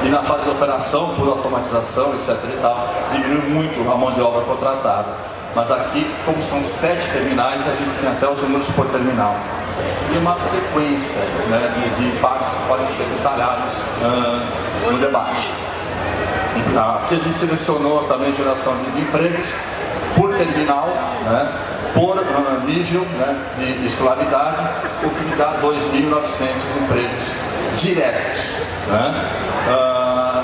e na fase de operação, por automatização, etc. e tal, diminui muito a mão de obra contratada. Mas aqui, como são 7 terminais, a gente tem até os números por terminal. E uma sequência, né, de impactos que podem ser detalhados no debate. Aqui a gente selecionou também geração de empregos por terminal, né, por nível, né, de escolaridade, o que dá 2.900 empregos diretos. Né?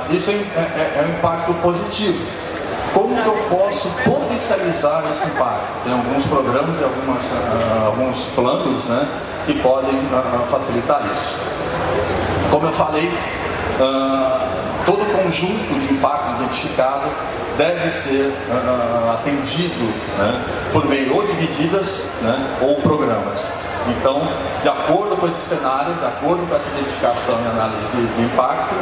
Isso é um impacto positivo. Como que eu posso potencializar esse impacto? Tem alguns programas e alguns planos, né, que podem facilitar isso. Como eu falei, todo conjunto de impactos identificado deve ser atendido, né, por meio ou de medidas, né, ou programas. Então, de acordo com esse cenário, de acordo com essa identificação e análise de impacto,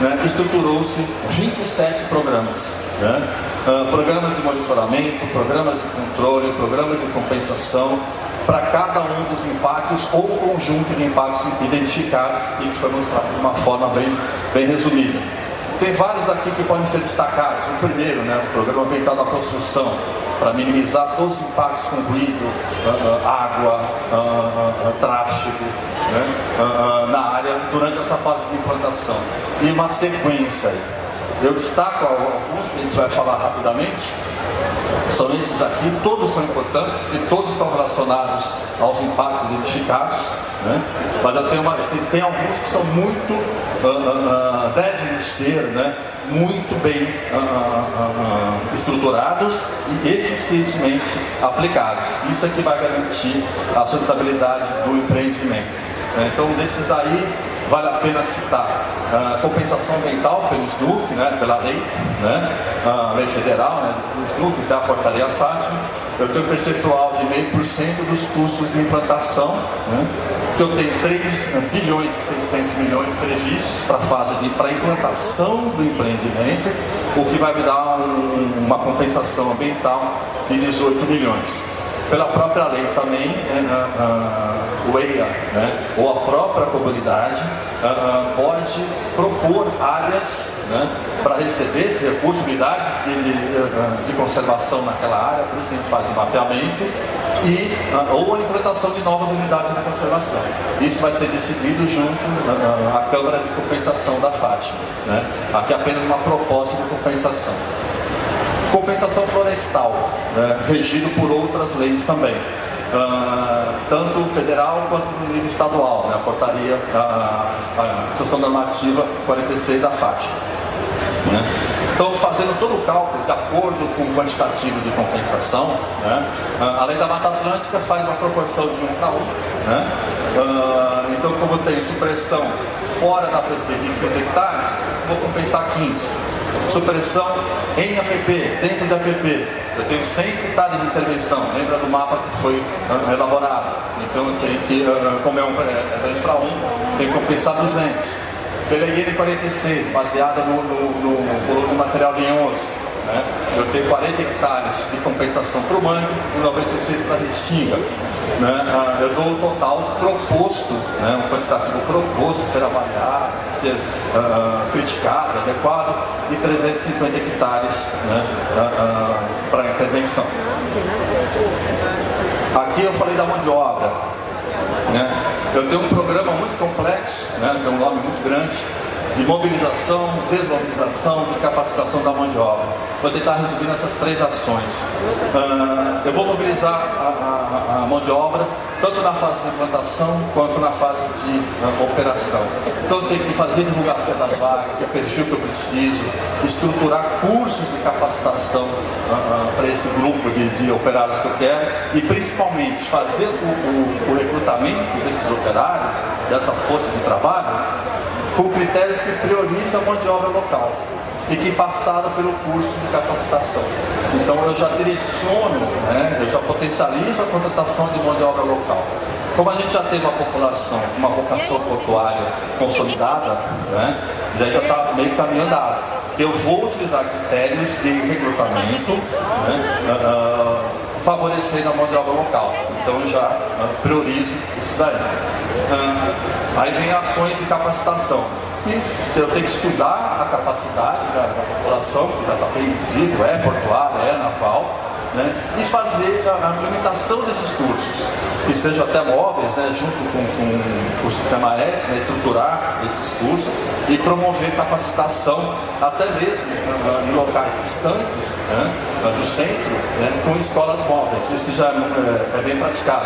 né, estruturou-se 27 programas. Né? Programas de monitoramento, programas de controle, programas de compensação, para cada um dos impactos ou conjunto de impactos identificados, e que foi mostrado de uma forma bem resumida. Tem vários aqui que podem ser destacados. O primeiro, né, o Programa Ambiental da Construção, para minimizar todos os impactos com ruído, água, tráfego, né, na área durante essa fase de implantação. E uma sequência aí. Eu destaco alguns que a gente vai falar rapidamente. São esses aqui, todos são importantes e todos estão relacionados aos impactos identificados, né? Mas eu tem alguns que são muito, devem ser, né, muito bem estruturados e eficientemente aplicados. Isso é que vai garantir a sustentabilidade do empreendimento. Então, desses aí, vale a pena citar compensação ambiental pelo SNUC, né, pela lei, né, a lei federal, né, do SNUC, da portaria Fátima. Eu tenho um percentual de 0,5% dos custos de implantação, né, que eu tenho 3 bilhões e 600 milhões previstos para a fase de implantação do empreendimento, o que vai me dar uma compensação ambiental de 18 milhões. Pela própria lei também, o EIA, né, ou a própria comunidade, pode propor áreas, né, para receber esse recurso, unidades de conservação naquela área, por isso que a gente faz o mapeamento, ou a implantação de novas unidades de conservação. Isso vai ser decidido junto à Câmara de Compensação da Fátima. Né? Aqui é apenas uma proposta de compensação. Compensação florestal, né, regido por outras leis também, tanto federal quanto no nível estadual, né, a portaria, a Instrução Normativa 46 da Fátima. Né. Então, fazendo todo o cálculo de acordo com o quantitativo de compensação, né, a lei da Mata Atlântica faz uma proporção de 1:1. Né. Então, como eu tenho supressão fora da APP de 15 hectares, vou compensar 15. Supressão em APP, dentro da APP, eu tenho 100 hectares de intervenção, lembra do mapa que foi elaborado? Então eu tenho que, como é 2:1, tenho que compensar 200. Pela IN 46, baseada no volume de material lenhoso, né? Eu tenho 40 hectares de compensação para o mangue e 96 para a restinga. Né? Eu dou o total proposto, né, um quantitativo proposto, ser avaliado, ser criticado, adequado, de 350 hectares, né, para a intervenção. Aqui eu falei da mão de obra. Né? Eu tenho um programa muito complexo, né, tem um nome muito grande, de mobilização, desmobilização e capacitação da mão de obra. Vou tentar resumir nessas 3 ações. Eu vou mobilizar a mão de obra tanto na fase de implantação quanto na fase de operação. Então eu tenho que fazer divulgação das vagas, do perfil que eu preciso, estruturar cursos de capacitação para esse grupo de operários que eu quero e principalmente fazer o recrutamento desses operários, dessa força de trabalho, com critérios que priorizam a mão de obra local e que passaram pelo curso de capacitação. Então eu já direciono, né, eu já potencializo a contratação de mão de obra local. Como a gente já tem uma população com uma vocação portuária consolidada, né, já está meio caminho andado. eu vou utilizar critérios de recrutamento, né, favorecendo a mão de obra local. Então eu já priorizo isso daí. Aí vem ações de capacitação. E eu tenho que estudar a capacidade da população, que já está bem visível, é portuária, é naval, né? E fazer a implementação desses cursos, que sejam até móveis, né? Junto com o sistema S, né? Estruturar esses cursos e promover capacitação, até mesmo em locais distantes, né? Do centro, né? Com escolas móveis. Isso já é bem praticado.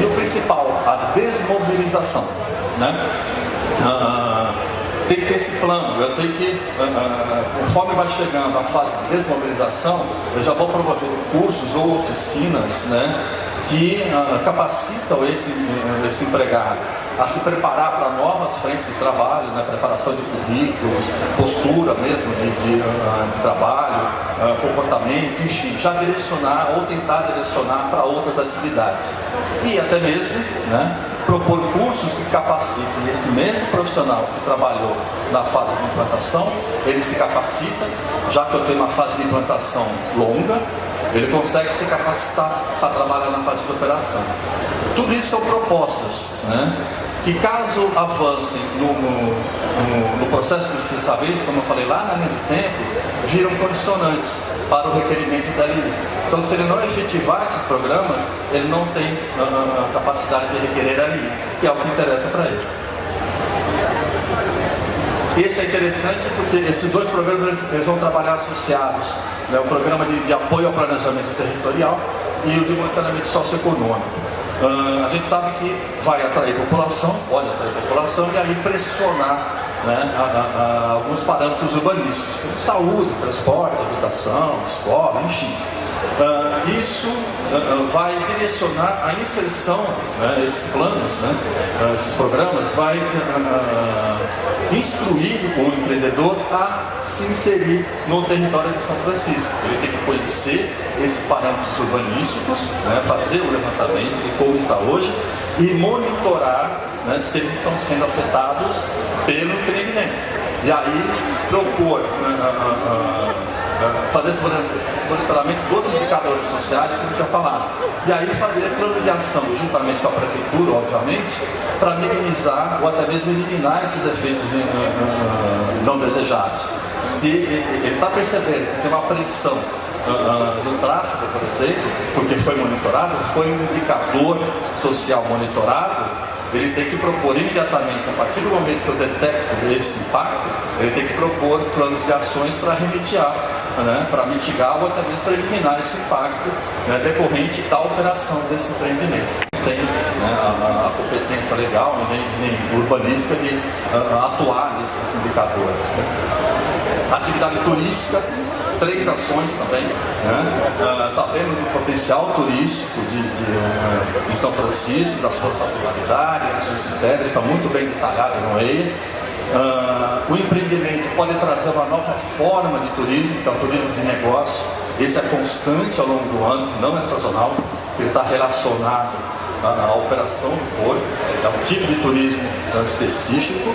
E o principal, a desmobilização, né? Tem que ter esse plano. Eu tenho que, conforme vai chegando a fase de desmobilização, eu já vou promover cursos ou oficinas, né, que capacitam esse empregado a se preparar para novas frentes de trabalho, né, preparação de currículos, postura mesmo de trabalho, comportamento, enfim, já direcionar ou tentar direcionar para outras atividades. E até mesmo, né, propor cursos que capacitem esse mesmo profissional que trabalhou na fase de implantação, ele se capacita, já que eu tenho uma fase de implantação longa, ele consegue se capacitar para trabalhar na fase de operação. Tudo isso são propostas, né, que caso avancem no processo de licenciamento, como eu falei lá na linha do tempo, viram condicionantes para o requerimento da LI. Então, se ele não efetivar esses programas, ele não tem a capacidade de requerer a LI, que é o que interessa para ele. Esse é interessante porque esses dois programas eles vão trabalhar associados, né? O programa de apoio ao planejamento territorial e o de monitoramento socioeconômico. A gente sabe que vai atrair população, pode atrair população e aí pressionar, né, alguns parâmetros urbanísticos, como saúde, transporte, habitação, escola, enfim. Isso vai direcionar a inserção, né, esses planos, né, esses programas, vai instruir o empreendedor a se inserir no território de São Francisco. Ele tem que conhecer esses parâmetros urbanísticos, né, fazer o levantamento de como está hoje e monitorar, né, se eles estão sendo afetados pelo empreendimento. E aí propor fazer esse monitoramento dos indicadores sociais, como eu tinha falado. E aí fazer plano de ação, juntamente com a prefeitura, obviamente, para minimizar ou até mesmo eliminar esses efeitos não desejados. Se ele está percebendo que tem uma pressão no tráfego, por exemplo, porque foi monitorado, foi um indicador social monitorado, ele tem que propor imediatamente, a partir do momento que eu detecto esse impacto, ele tem que propor planos de ações para remediar, né, para mitigar ou até mesmo para eliminar esse impacto, né, decorrente da operação desse empreendimento. Não tem, né, a competência legal nem urbanística de atuar nesses indicadores, né. Atividade turística, 3 ações também, né? Sabemos do potencial turístico de São Francisco, das suas sazonalidades, dos seus critérios, está muito bem detalhado no EIA. O empreendimento pode trazer uma nova forma de turismo, que é o turismo de negócio. Esse é constante ao longo do ano, não é sazonal, ele está relacionado à operação do porto, é um tipo de turismo específico.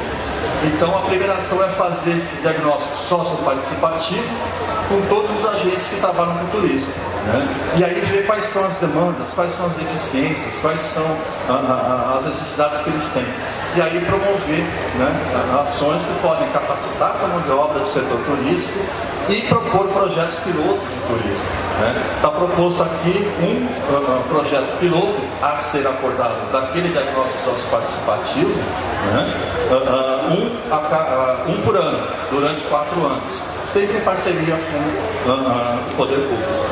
Então a primeira ação é fazer esse diagnóstico socioparticipativo com todos os agentes que trabalham com turismo, né? E aí ver quais são as demandas, quais são as deficiências, quais são as necessidades que eles têm. E aí promover, né, ações que podem capacitar essa mão de obra do setor turístico e propor projetos pilotos de turismo, né? Está proposto aqui um projeto piloto a ser acordado daquele diagnóstico socioparticipativo, né? Um por ano, durante 4 anos, sempre em parceria com o poder público.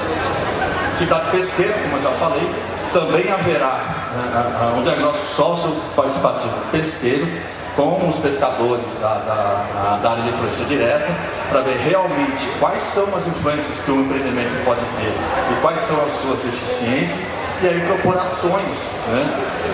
Atividade pesqueira, como eu já falei, também haverá um diagnóstico socioparticipativo pesqueiro com os pescadores da área de influência direta, para ver realmente quais são as influências que o empreendimento pode ter e quais são as suas deficiências, e aí propor ações, né,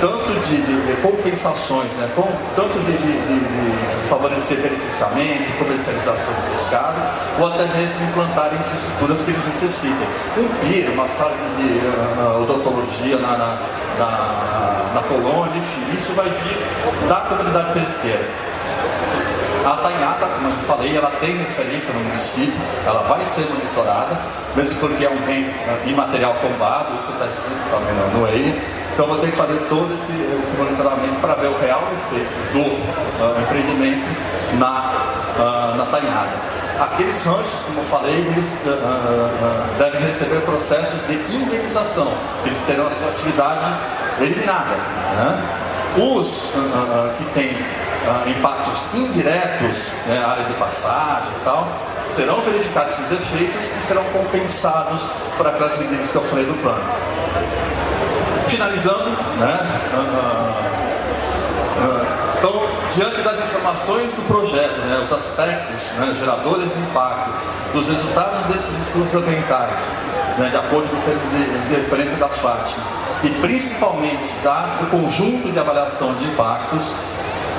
tanto de compensações, né, tanto de favorecer beneficiamento, comercialização do pescado, ou até mesmo implantar infraestruturas que eles necessitem. Um pier, uma sala de odontologia na colônia, enfim, isso vai vir da comunidade pesqueira. A Tanhada, como eu falei, ela tem referência no município, ela vai ser monitorada, mesmo porque é um bem imaterial tombado, isso está escrito também no EI. Então vou ter que fazer todo esse monitoramento para ver o real efeito do empreendimento na Tanhada. Aqueles ranchos, como eu falei, eles devem receber processos de indenização, eles terão a sua atividade eliminada, né? Os que têm impactos indiretos, né, área de passagem e tal, serão verificados esses efeitos e serão compensados por aquelas medidas que eu falei do plano. Finalizando, né, então, diante das informações do projeto, né, os aspectos, né, geradores de impacto, dos resultados desses estudos ambientais, né, de acordo com o termo de referência da Fátima, e principalmente do conjunto de avaliação de impactos,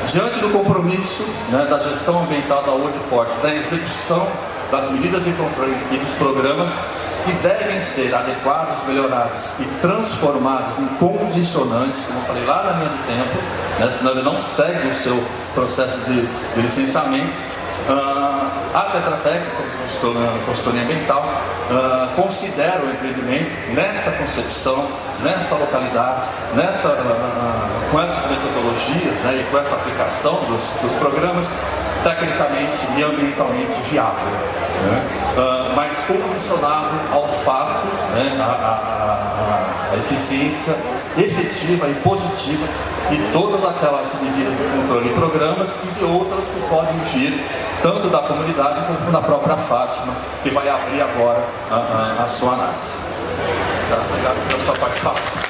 diante do compromisso, né, da gestão ambiental da World Port, da execução das medidas de controle e dos programas que devem ser adequados, melhorados e transformados em condicionantes, como eu falei lá na linha do tempo, né, senão ele não segue o seu processo de licenciamento. A Tetra Tec, como consultoria ambiental, considera o empreendimento nessa concepção, nessa localidade, com essas metodologias, né, e com essa aplicação dos programas, tecnicamente e ambientalmente viável, né, mas condicionado ao fato, né, a eficiência efetiva e positiva de todas aquelas medidas de controle e programas e de outras que podem vir tanto da comunidade como da própria Fátima, que vai abrir agora a sua análise. Tá, obrigado pela sua participação.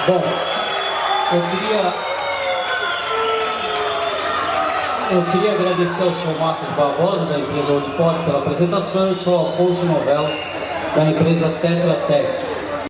Bom, eu queria agradecer ao senhor Marcos Barbosa, da empresa World Port, pela apresentação, e ao senhor Afonso Novella, da empresa Tetra Tec.